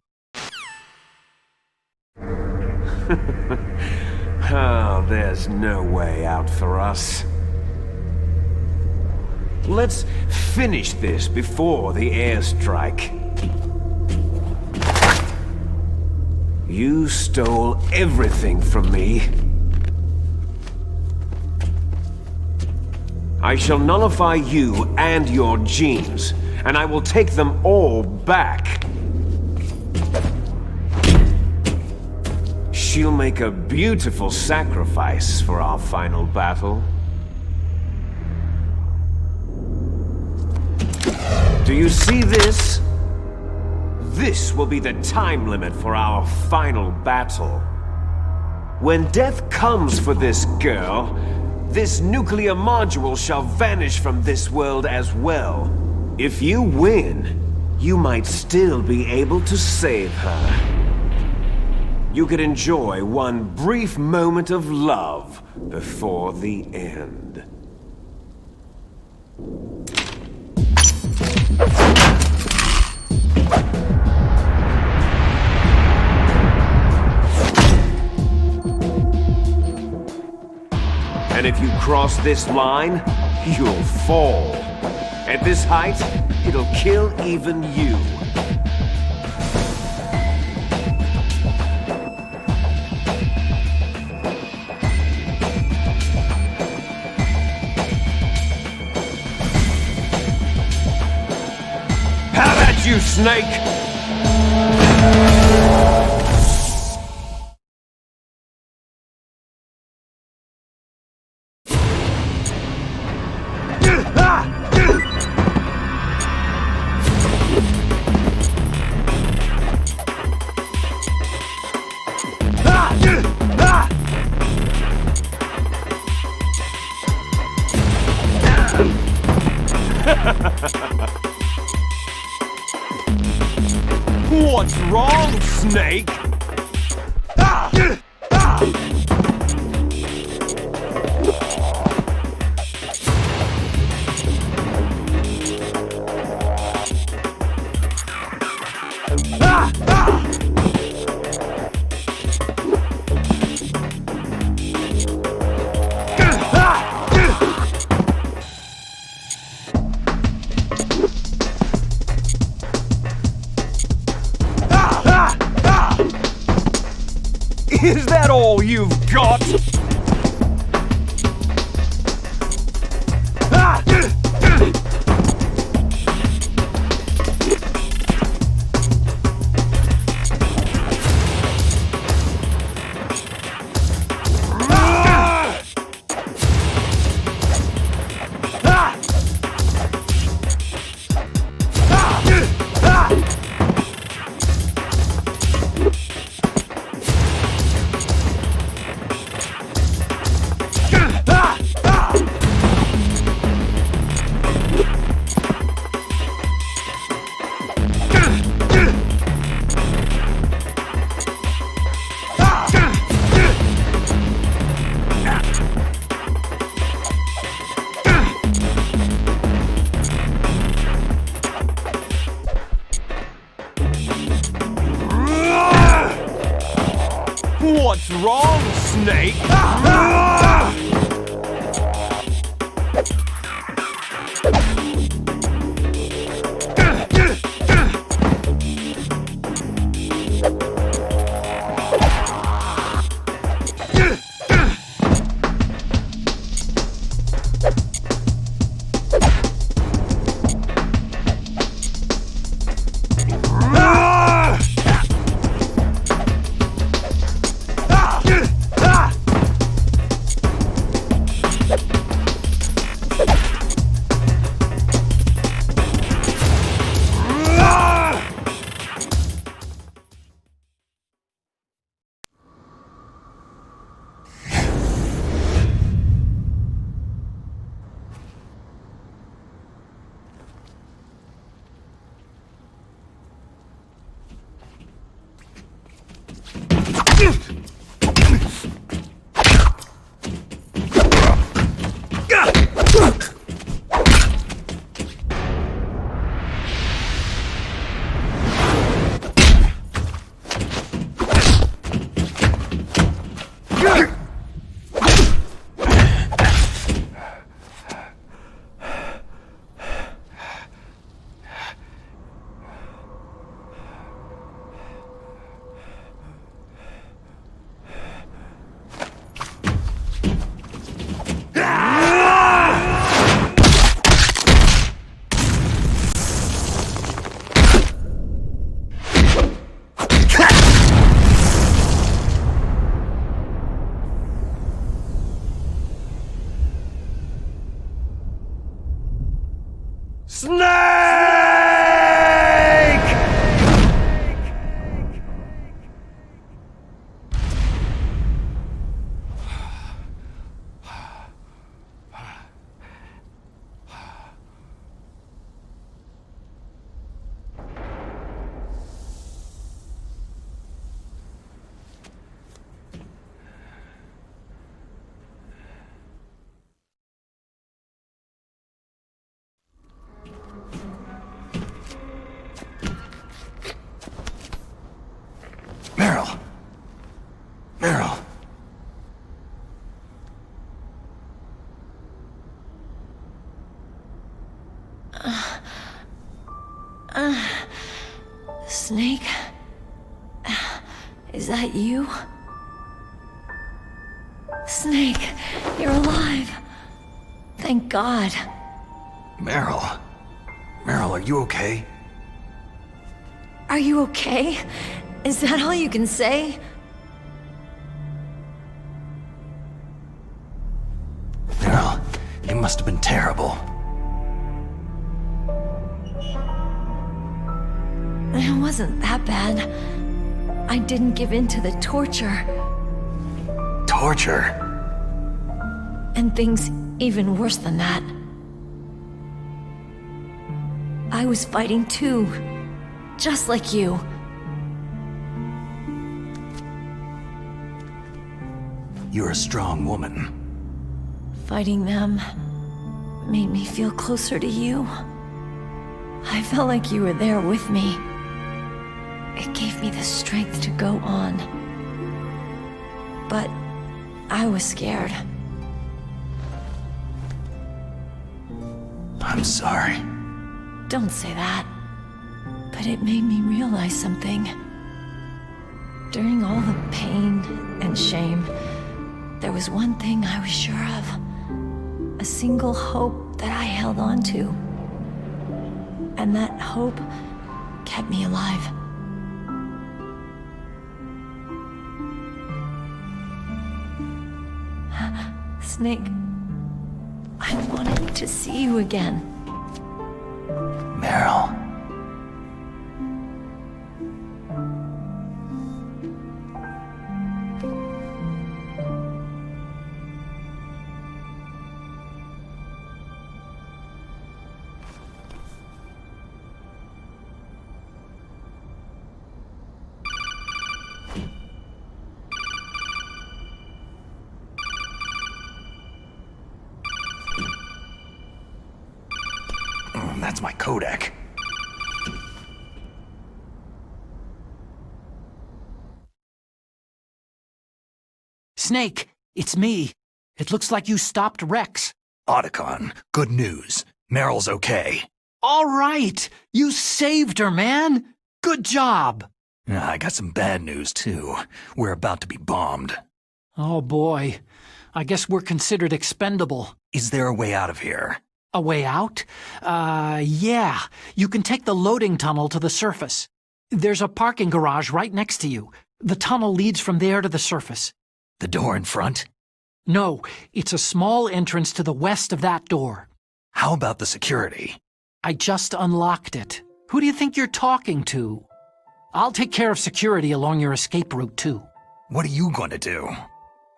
Oh, there's no way out for us. Let's finish this before the airstrike. You stole everything from me. I shall nullify you and your genes, and I will take them all back. She'll make a beautiful sacrifice for our final battle. Do you see this? This will be the time limit for our final battle. When death comes for this girl, this nuclear module shall vanish from this world as well. If you win, you might still be able to save her. You could enjoy one brief moment of love before the end. And if you cross this line, you'll fall. At this height, it'll kill even you. How about you, Snake? What's wrong, Snake? Is that all you've got? What's wrong, Snake? Snake? Is that you? Snake, you're alive. Thank God. Meryl. Meryl, are you okay? Are you okay? Is that all you can say? Meryl, it must have been terrible. It wasn't that bad. I didn't give in to the torture. Torture? And things even worse than that. I was fighting too. Just like you. You're a strong woman. Fighting them made me feel closer to you. I felt like you were there with me. It gave me the strength to go on. But I was scared. I'm sorry. Don't say that. But it made me realize something. During all the pain and shame, there was one thing I was sure of. A single hope that I held on to. And that hope kept me alive. Snake, I wanted to see you again. Meryl. That's my codec. Snake, it's me. It looks like you stopped Rex. Otacon, good news. Meryl's okay. All right! You saved her, man! Good job! I got some bad news, too. We're about to be bombed. Oh, boy. I guess we're considered expendable. Is there a way out of here? A way out? Yeah. You can take the loading tunnel to the surface. There's a parking garage right next to you. The tunnel leads from there to the surface. The door in front? No, it's a small entrance to the west of that door. How about the security? I just unlocked it. Who do you think you're talking to? I'll take care of security along your escape route, too. What are you going to do?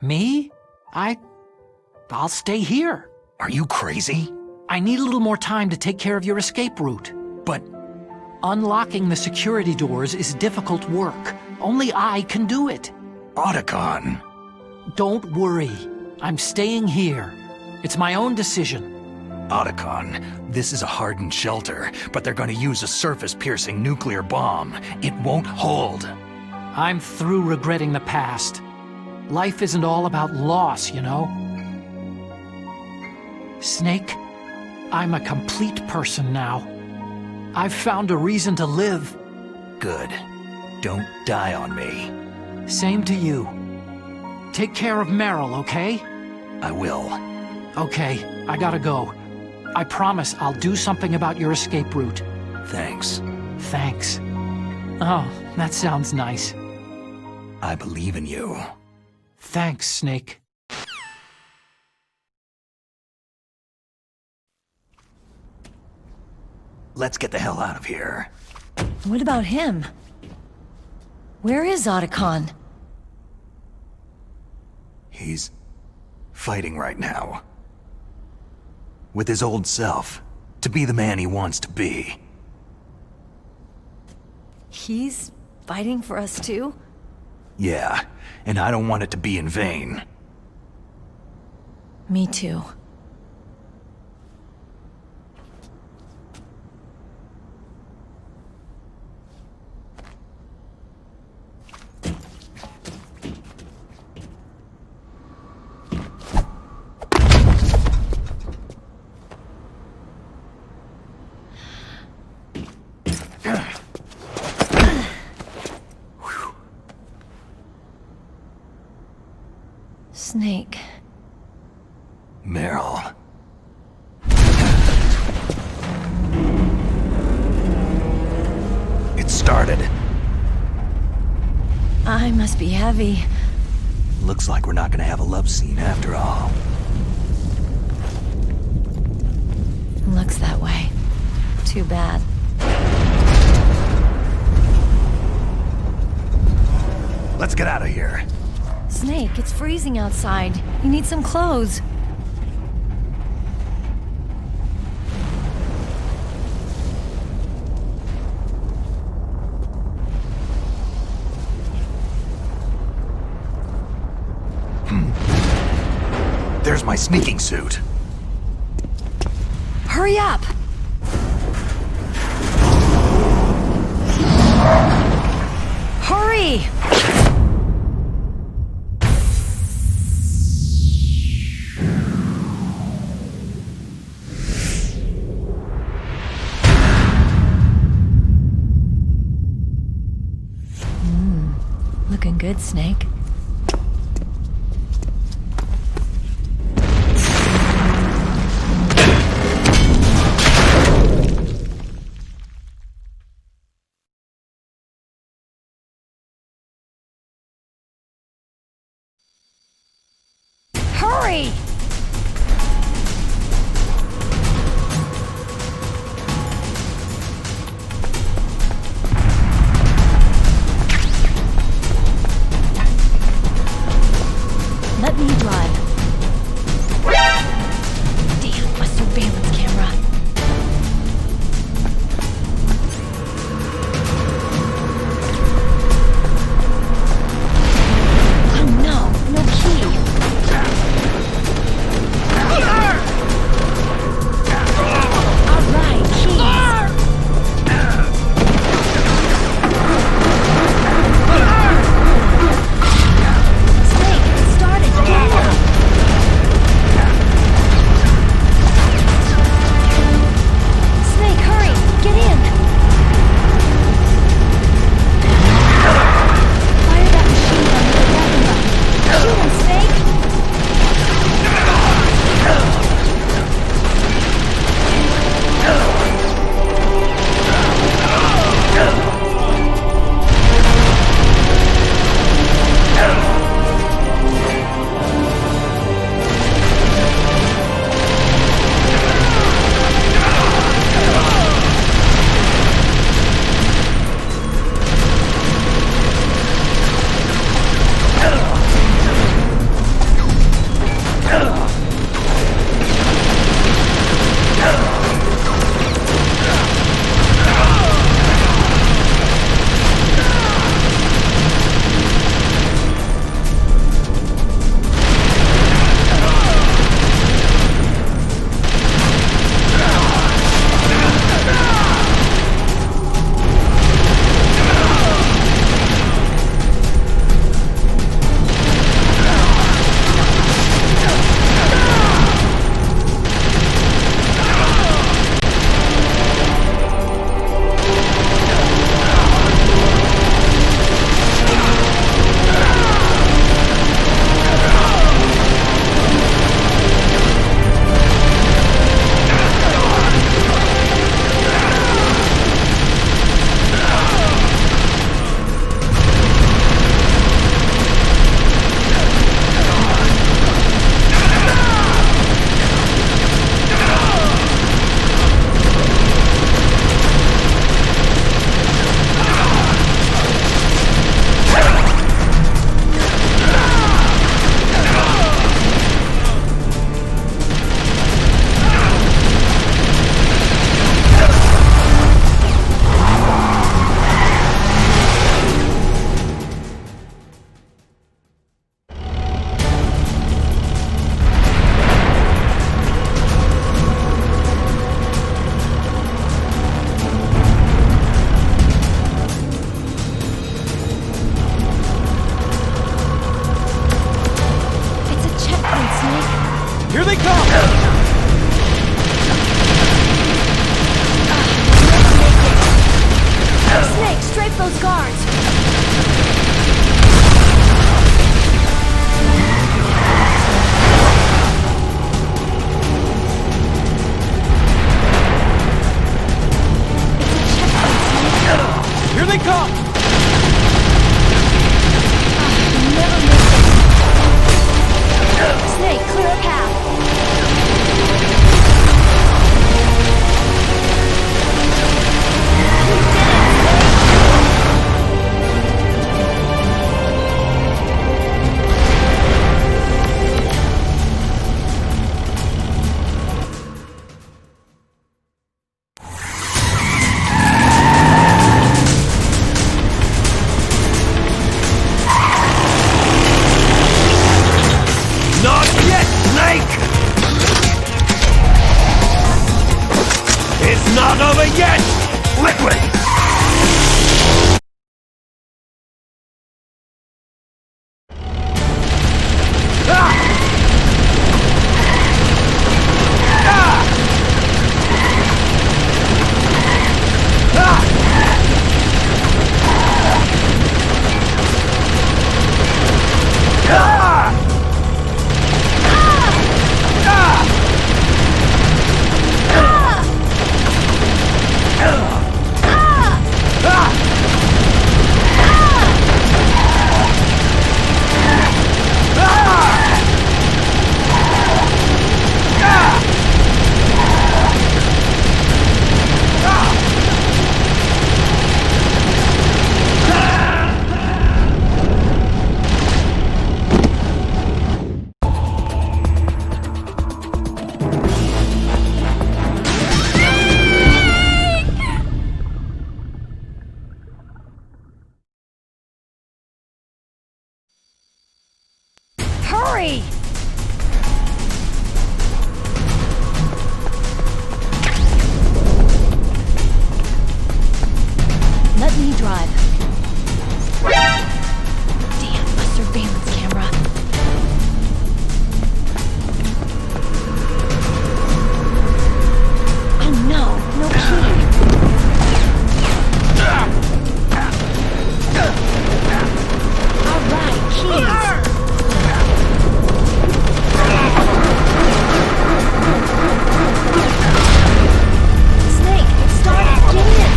Me? I'll stay here. Are you crazy? I need a little more time to take care of your escape route. But unlocking the security doors is difficult work. Only I can do it. Otacon! Don't worry. I'm staying here. It's my own decision. Otacon, this is a hardened shelter, but they're going to use a surface-piercing nuclear bomb. It won't hold. I'm through regretting the past. Life isn't all about loss, you know? Snake, I'm a complete person now. I've found a reason to live. Good. Don't die on me. Same to you. Take care of Meryl, okay? I will. Okay, I gotta go. I promise I'll do something about your escape route. Thanks. Thanks. Oh, that sounds nice. I believe in you. Thanks, Snake. Let's get the hell out of here. What about him? Where is Otacon? He's fighting right now. With his old self. To be the man he wants to be. He's fighting for us too? Yeah, and I don't want it to be in vain. Me too. Snake. Meryl. It started. I must be heavy. Looks like we're not gonna have a love scene after all. Looks that way. Too bad. Let's get out of here. Snake, it's freezing outside. You need some clothes. There's my sneaking suit. Hurry up! Hurry! Looking good, Snake. Hurry! Let me drive. Damn, a surveillance camera. Oh no, no key. Hurry! Let me drive. Damn, a surveillance camera. Oh no, no key. All right, keys. Snake, it started. Get in.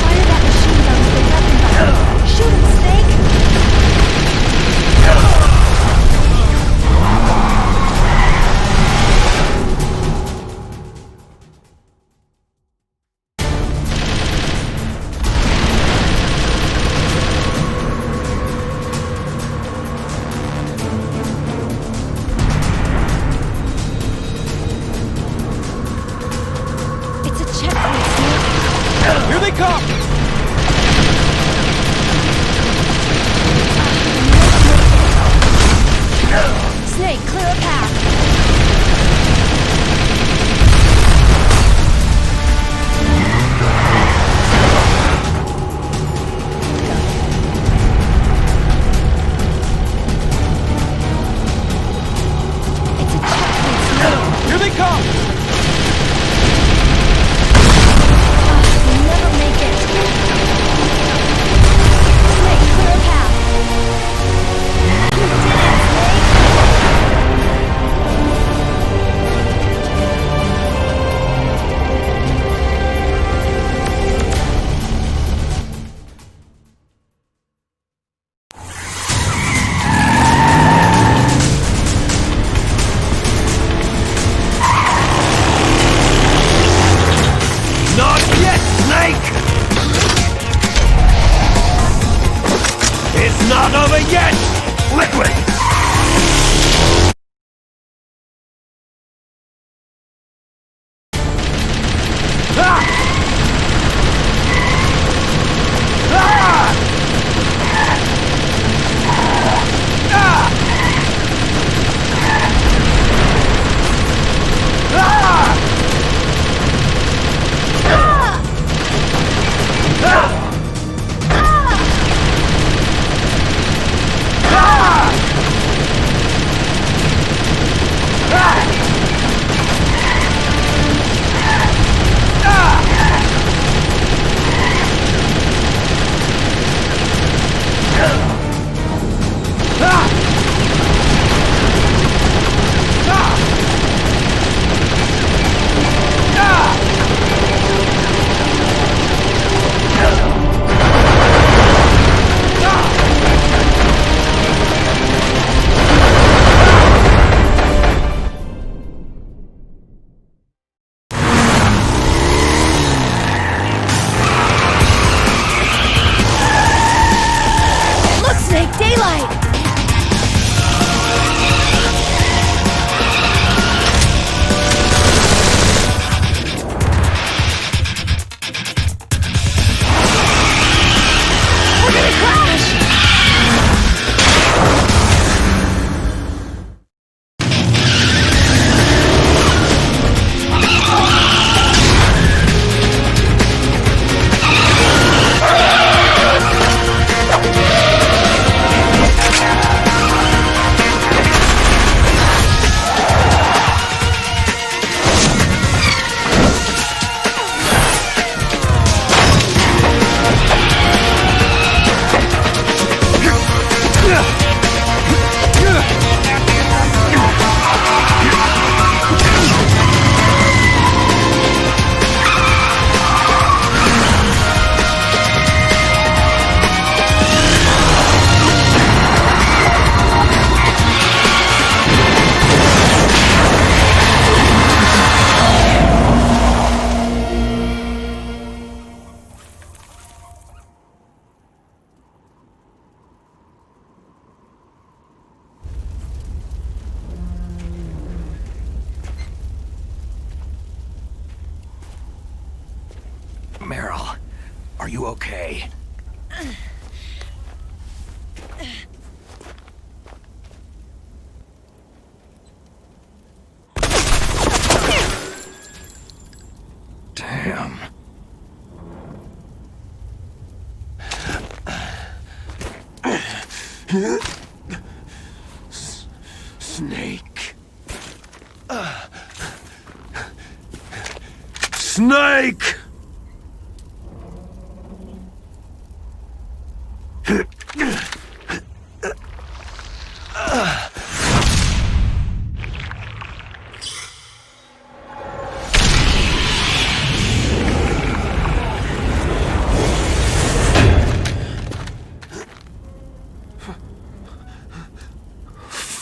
Fire that machine gun with the weapon button. Shoot him, Snake. It's a checkpoint, Snake. Here they come! Snake, clear a path. It's a checkpoint, Snake. Here they come! You'll never make it. Snake, clear a path. You did it, Snake. you okay? Damn. Snake. Snake!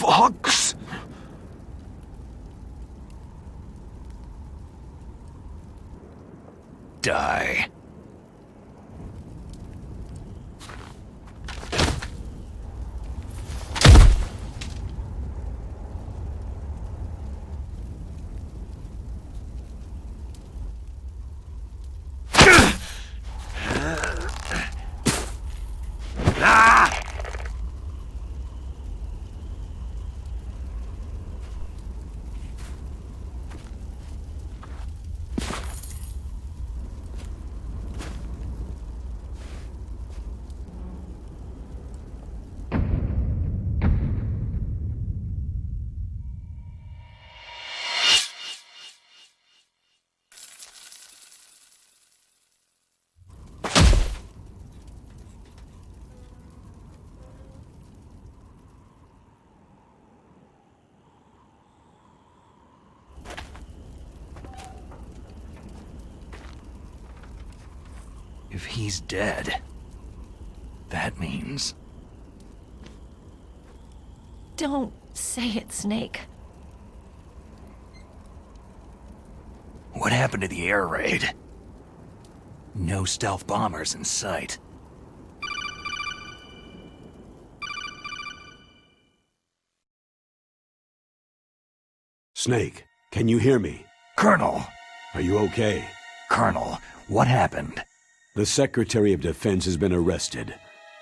Fox? Die. If he's dead, that means... Don't say it, Snake. What happened to the air raid? No stealth bombers in sight. Snake, can you hear me? Colonel! Are you okay? Colonel, what happened? The Secretary of Defense has been arrested.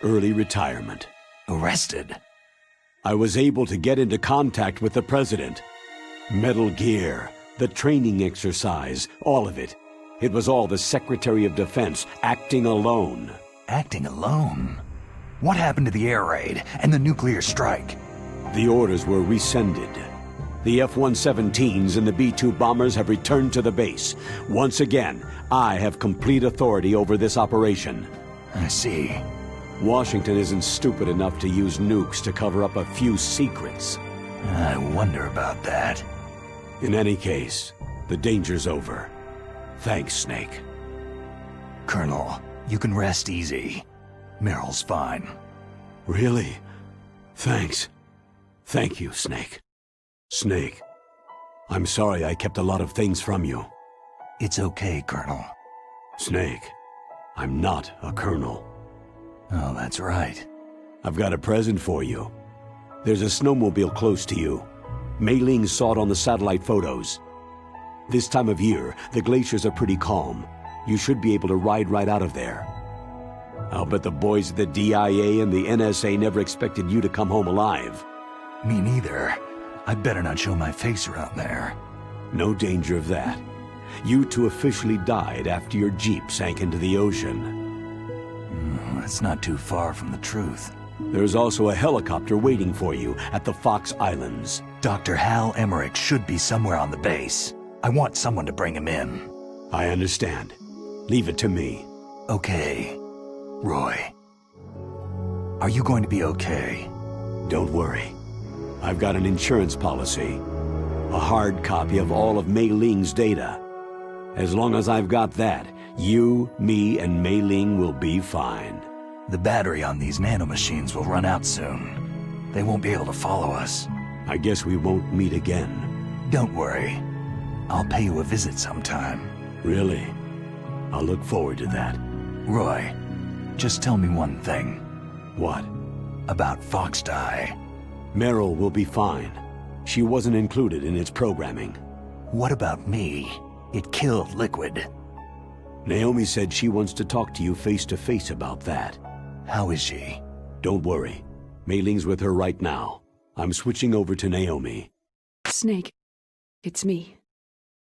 Early retirement. Arrested? I was able to get into contact with the President. Metal Gear, the training exercise, all of it. It was all the Secretary of Defense acting alone. Acting alone? What happened to the air raid and the nuclear strike? The orders were rescinded. The F-117s and the B-2 bombers have returned to the base. Once again, I have complete authority over this operation. I see. Washington isn't stupid enough to use nukes to cover up a few secrets. I wonder about that. In any case, the danger's over. Thanks, Snake. Colonel, you can rest easy. Meryl's fine. Really? Thanks. Thank you, Snake. Snake, I'm sorry I kept a lot of things from you. It's okay, Colonel. Snake, I'm not a colonel. Oh, that's right. I've got a present for you. There's a snowmobile close to you. Mei Ling saw it on the satellite photos. This time of year, the glaciers are pretty calm. You should be able to ride right out of there. I'll bet the boys at the DIA and the NSA never expected you to come home alive. Me neither. I'd better not show my face around there. No danger of that. You two officially died after your Jeep sank into the ocean. That's not too far from the truth. There's also a helicopter waiting for you at the Fox Islands. Dr. Hal Emmerich should be somewhere on the base. I want someone to bring him in. I understand. Leave it to me. Okay. Roy. Are you going to be okay? Don't worry. I've got an insurance policy. A hard copy of all of Mei Ling's data. As long as I've got that, you, me, and Mei Ling will be fine. The battery on these nanomachines will run out soon. They won't be able to follow us. I guess we won't meet again. Don't worry. I'll pay you a visit sometime. Really? I'll look forward to that. Roy, just tell me one thing. What? About Fox Die. Meryl will be fine. She wasn't included in its programming. What about me? It killed Liquid. Naomi said she wants to talk to you face to face about that. How is she? Don't worry. Mei Ling's with her right now. I'm switching over to Naomi. Snake, it's me.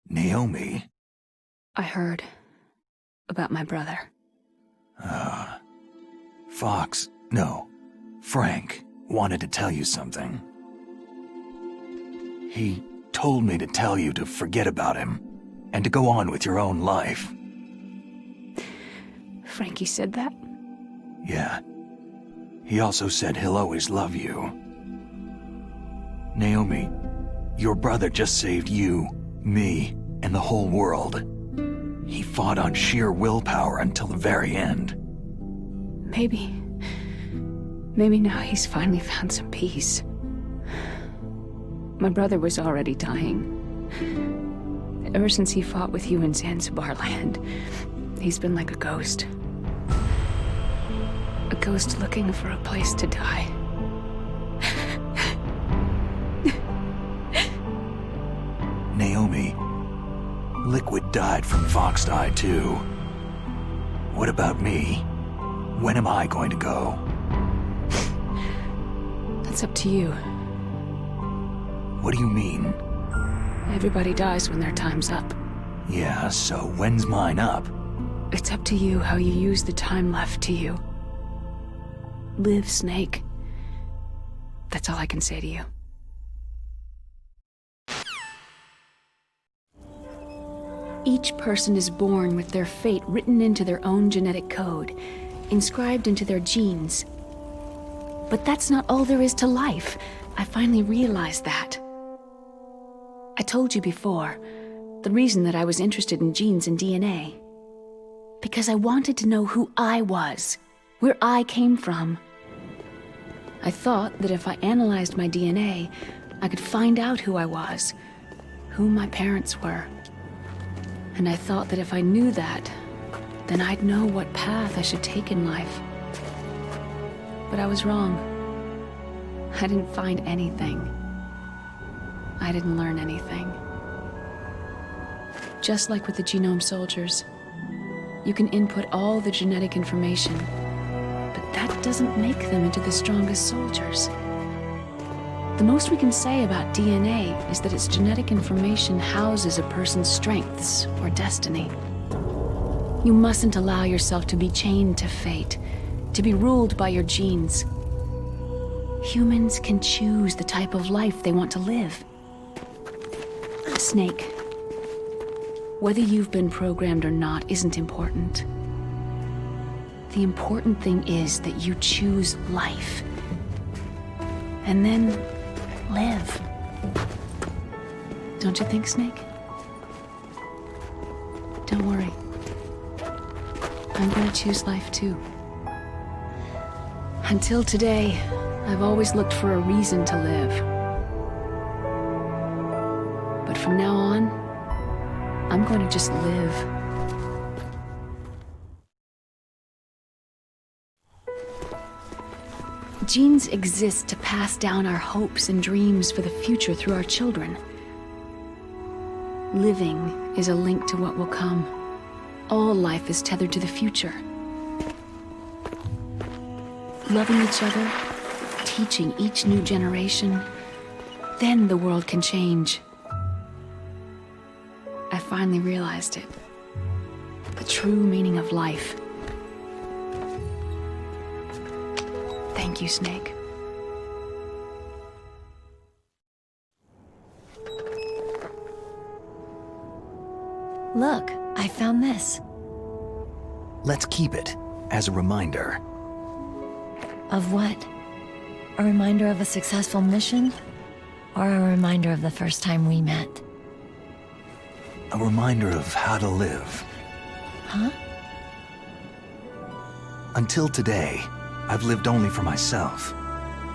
Naomi? I heard about my brother. Fox, no, Frank wanted to tell you something. He told me to tell you to forget about him and to go on with your own life. Frankie said that? Yeah. He also said he'll always love you. Naomi, your brother just saved you, me, and the whole world. He fought on sheer willpower until the very end. Maybe now he's finally found some peace. My brother was already dying. Ever since he fought with you in Zanzibar land, he's been like a ghost. A ghost looking for a place to die. Naomi, Liquid died from Fox's Eye too. What about me? When am I going to go? That's up to you. What do you mean? Everybody dies when their time's up. Yeah, so when's mine up? It's up to you how you use the time left to you. Live, Snake. That's all I can say to you. Each person is born with their fate written into their own genetic code, inscribed into their genes. But that's not all there is to life. I finally realized that. I told you before, the reason that I was interested in genes and DNA. Because I wanted to know who I was, where I came from. I thought that if I analyzed my DNA, I could find out who I was, who my parents were. And I thought that if I knew that, then I'd know what path I should take in life. But I was wrong. I didn't find anything. I didn't learn anything. Just like with the genome soldiers, you can input all the genetic information, but that doesn't make them into the strongest soldiers. The most we can say about DNA is that its genetic information houses a person's strengths or destiny. You mustn't allow yourself to be chained to fate, to be ruled by your genes. Humans can choose the type of life they want to live. Snake, whether you've been programmed or not isn't important. The important thing is that you choose life. And then live. Don't you think, Snake? Don't worry. I'm gonna choose life too. Until today, I've always looked for a reason to live. But from now on, I'm going to just live. Genes exist to pass down our hopes and dreams for the future through our children. Living is a link to what will come. All life is tethered to the future. Loving each other, teaching each new generation, then the world can change. I finally realized it. The true meaning of life. Thank you, Snake. Look, I found this. Let's keep it as a reminder. Of what? A reminder of a successful mission? Or a reminder of the first time we met? A reminder of how to live. Huh? Until today, I've lived only for myself.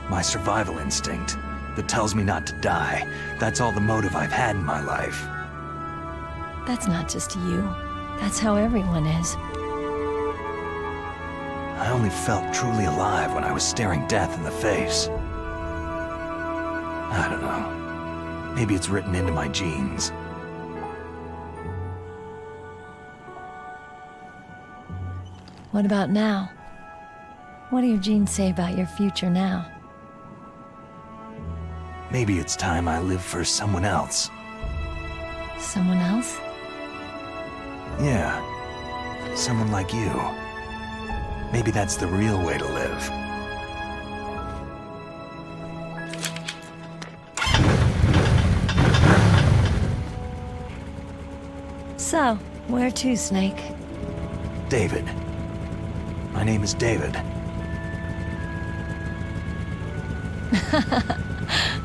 My survival instinct that tells me not to die. That's all the motive I've had in my life. That's not just you. That's how everyone is. I only felt truly alive when I was staring death in the face. I don't know. Maybe it's written into my genes. What about now? What do your genes say about your future now? Maybe it's time I live for someone else. Someone else? Yeah. Someone like you. Maybe that's the real way to live. So, where to, Snake? David. My name is David.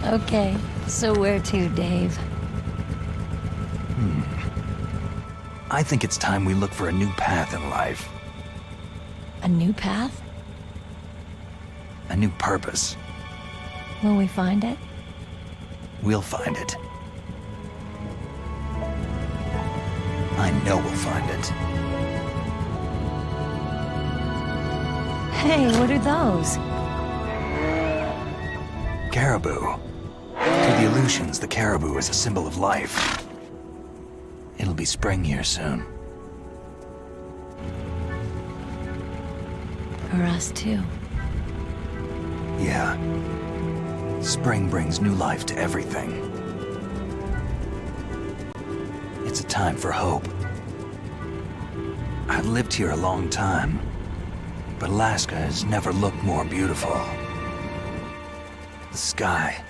Okay, so where to, Dave? I think it's time we look for a new path in life. A new path? A new purpose. Will we find it? We'll find it. I know we'll find it. Hey, what are those? Caribou. To the Aleutians, the caribou is a symbol of life. It'll be spring here soon. For us, too. Yeah. Spring brings new life to everything. It's a time for hope. I've lived here a long time, but Alaska has never looked more beautiful. The sky,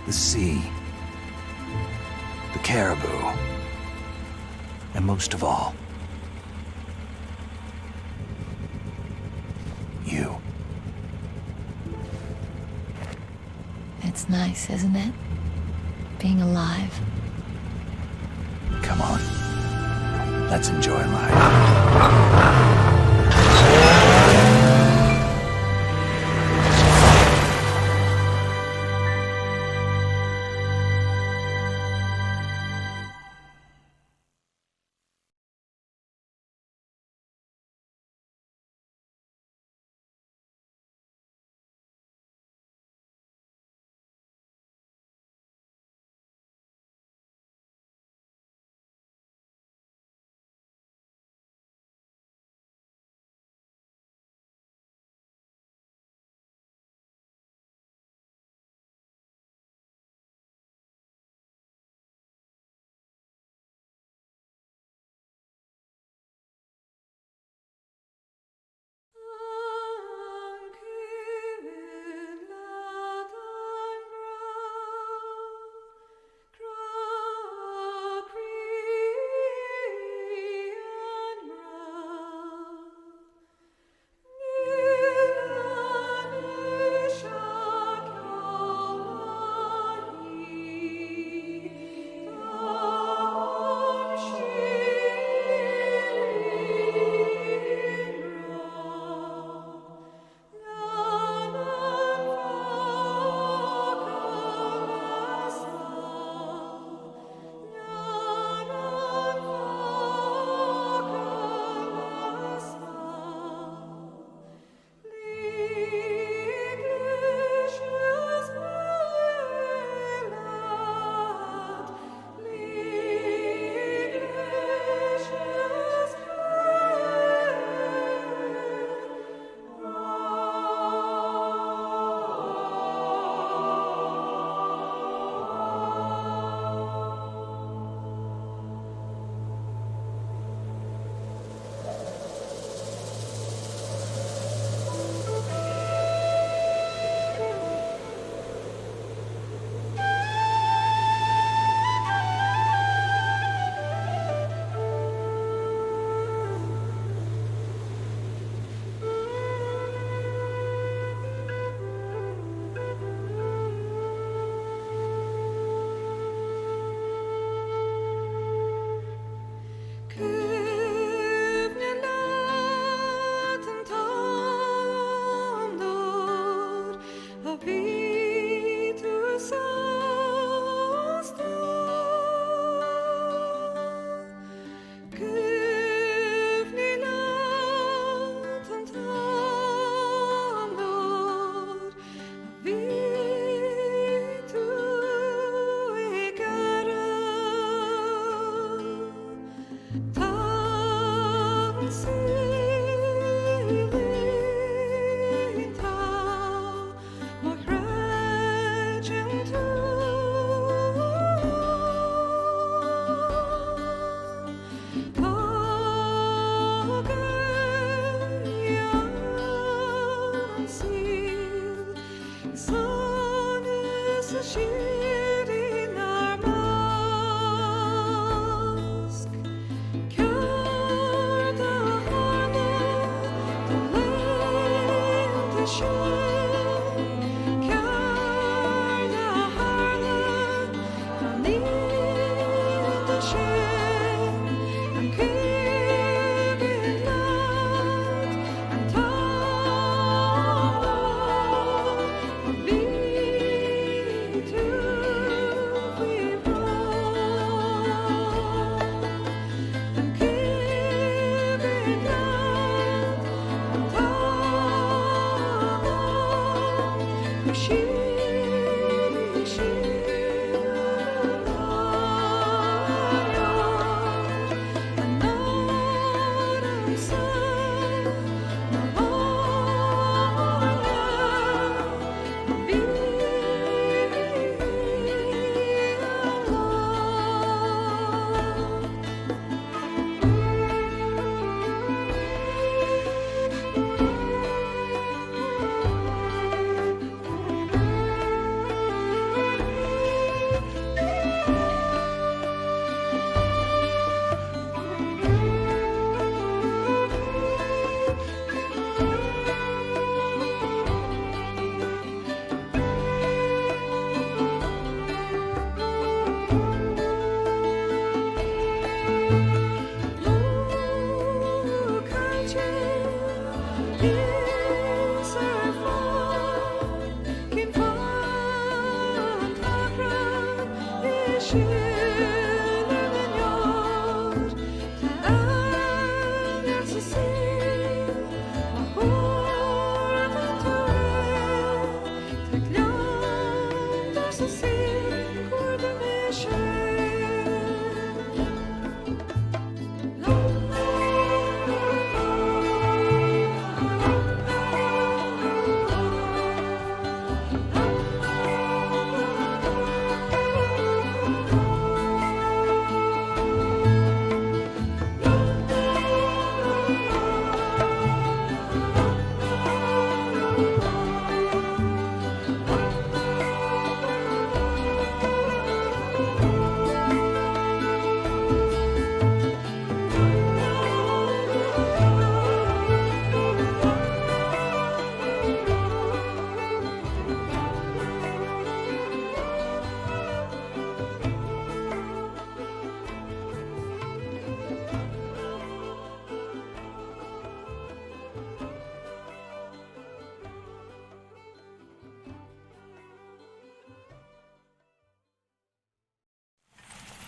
the sea, the caribou, and most of all, you. It's nice, isn't it? Being alive. Come on. Let's enjoy life.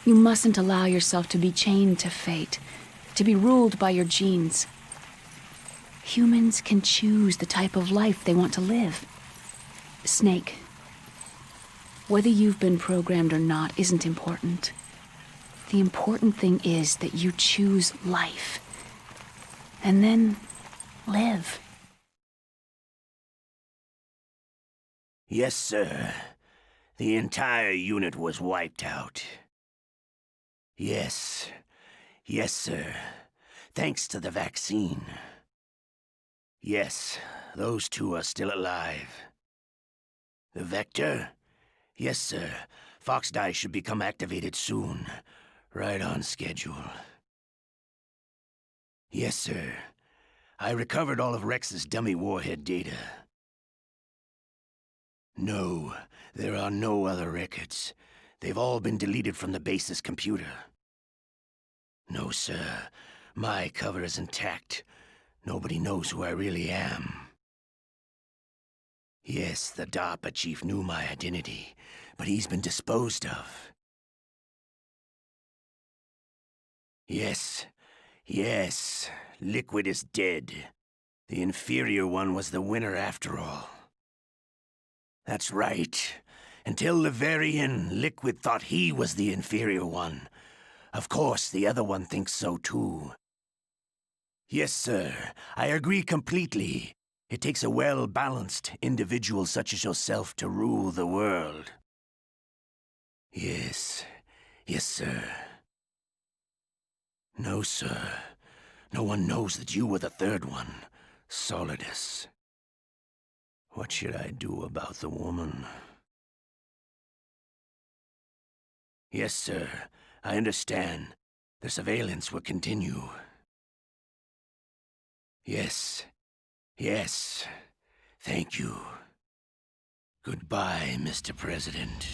You mustn't allow yourself to be chained to fate, to be ruled by your genes. Humans can choose the type of life they want to live. Snake, whether you've been programmed or not isn't important. The important thing is that you choose life. And then live. Yes, sir. The entire unit was wiped out. Yes. Yes, sir. Thanks to the vaccine. Yes, those two are still alive. The vector? Yes, sir. Fox Die should become activated soon. Right on schedule. Yes, sir. I recovered all of Rex's dummy warhead data. No, there are no other records. They've all been deleted from the base's computer. No, sir. My cover is intact. Nobody knows who I really am. Yes, the DARPA chief knew my identity, but he's been disposed of. Yes. Yes. Liquid is dead. The inferior one was the winner after all. That's right. Until the very end, Liquid thought he was the inferior one. Of course, the other one thinks so too. Yes, sir. I agree completely. It takes a well-balanced individual such as yourself to rule the world. Yes. Yes, sir. No, sir. No one knows that you were the third one, Solidus. What should I do about the woman? Yes, sir. I understand. The surveillance will continue. Yes. Yes. Thank you. Goodbye, Mr. President.